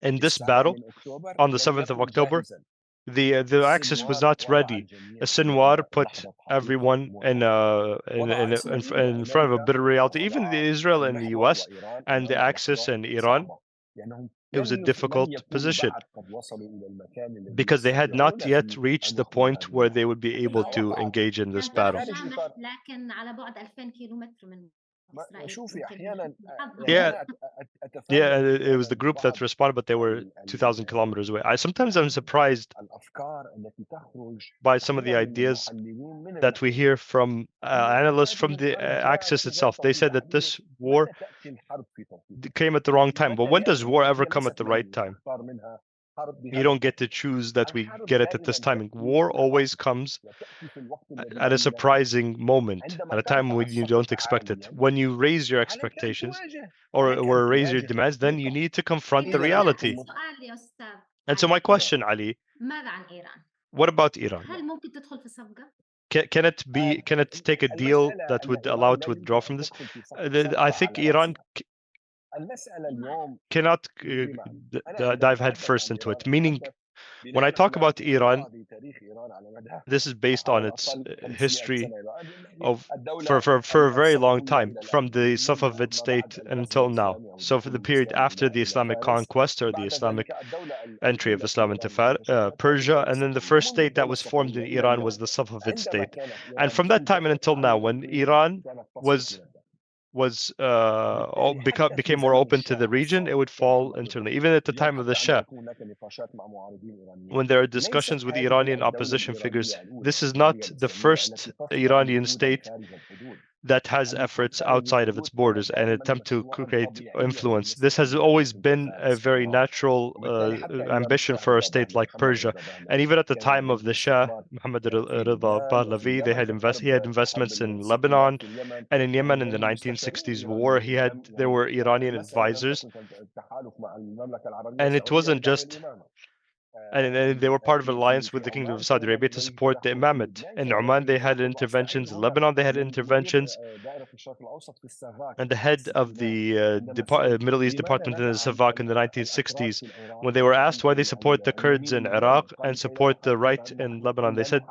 in this battle on the 7th of October, the Axis was not ready. Sinwar put everyone in front of a bitter reality, even the Israel and the US and the Axis and Iran. It was a difficult position because they had not yet reached the point where they would be able to engage in this battle. Yeah, it was the group that responded, but they were 2,000 kilometers away. Sometimes I'm surprised by some of the ideas that we hear from analysts from the Axis itself. They said that this war came at the wrong time. But when does war ever come at the right time? You don't get to choose that we get it at this timing. War always comes at a surprising moment, at a time when you don't expect it. When you raise your expectations or raise your demands, then you need to confront the reality. And so my question, Ali, what about Iran? Can it take a deal that would allow it to withdraw from this? I think Iran cannot dive head first into it. Meaning, when I talk about Iran, this is based on its history of for a very long time, from the Safavid state until now. So for the period after the Islamic conquest or the Islamic entry of Islam into Persia, and then the first state that was formed in Iran was the Safavid state. And from that time and until now, when Iran became more open to the region, it would fall internally. Even at the time of the Shah, when there are discussions with Iranian opposition figures, this is not the first Iranian state that has efforts outside of its borders and attempt to create influence. This has always been a very natural ambition for a state like Persia. And even at the time of the Shah, Muhammad Rida Pahlavi, he had investments in Lebanon and in Yemen in the 1960s war. There were Iranian advisors, and it wasn't just. And they were part of an alliance with the Kingdom of Saudi Arabia to support the imamate. In Oman, they had interventions. In Lebanon, they had interventions. And the head of the Middle East Department in the Savak in the 1960s, when they were asked why they support the Kurds in Iraq and support the right in Lebanon, they said,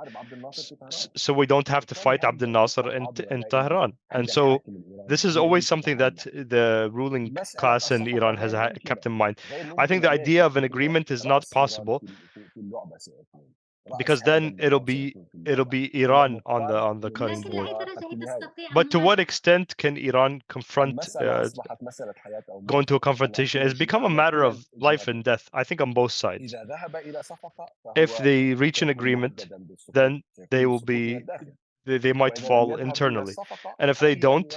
so we don't have to fight Abdel Nasser in Tehran. And so this is always something that the ruling class in Iran has kept in mind. I think the idea of an agreement is not possible, because then it'll be Iran on the cutting board. But to what extent can Iran go into a confrontation? It's become a matter of life and death, I think, on both sides. If they reach an agreement, then they might fall internally, and if they don't,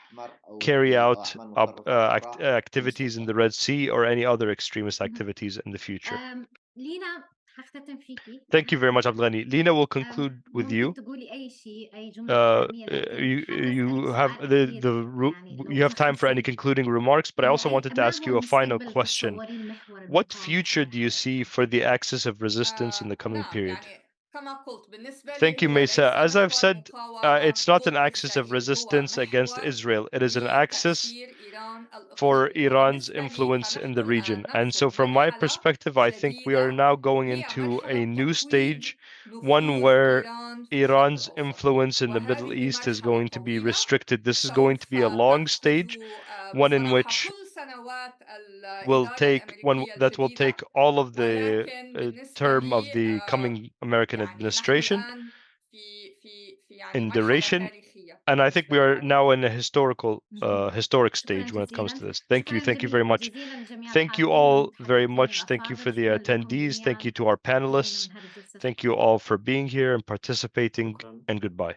carry out activities in the Red Sea or any other extremist activities in the future. لينا هختتم فيكي. Thank you very much, Abdulghani. Lena will conclude with ممكن you. تقولي أي شيء أي جملة ختامية لكن You حابة have أسألك سؤال أخير يعني you have time for any concluding remarks, but I also wanted to ask you a final question. What future do you see for the axis of resistance in the coming نعم period? يعني كما قلت بالنسبة لي Thank you, هو Mesa. ليس As I've محور said, مقاومة it's not an ضد axis of إسرائيل، هو resistance against محور Israel. It is an axis لتأثير إيران for الاقتصادي. Iran's وبالنسبة لي influence in فنحن the region. الآن And so ندخل from my مرحلة perspective, I think we are جديدة now going هي into مرحلة a new تقويض stage, one نفوذ where إيران في الشرق Iran's الأوسط. influence in the Middle وهذه East is مرحلة going to be طويلة restricted. This is going to سوف be a long تأخذ stage, one in بصراحة which كل سنوات will الإدارة take one الأمريكية that will الجديدة. take all of the ولكن بالنسبة term of لي the coming American يعني نحن administration الآن في يعني in مرحلة duration. تاريخية. And I think we are now in a historic شكراً stage when it comes جزيلاً. to this. Thank you شكراً very much. جزيلاً لجميع Thank you الحاضرين all very والمتحدثين much. Thank you for والأفاضل. the شكراً لكم attendees. Thank جميعاً. you to our انتهينا panelists. من هذه الجلسة. Thank you all for being here and participating, شكرا. and goodbye.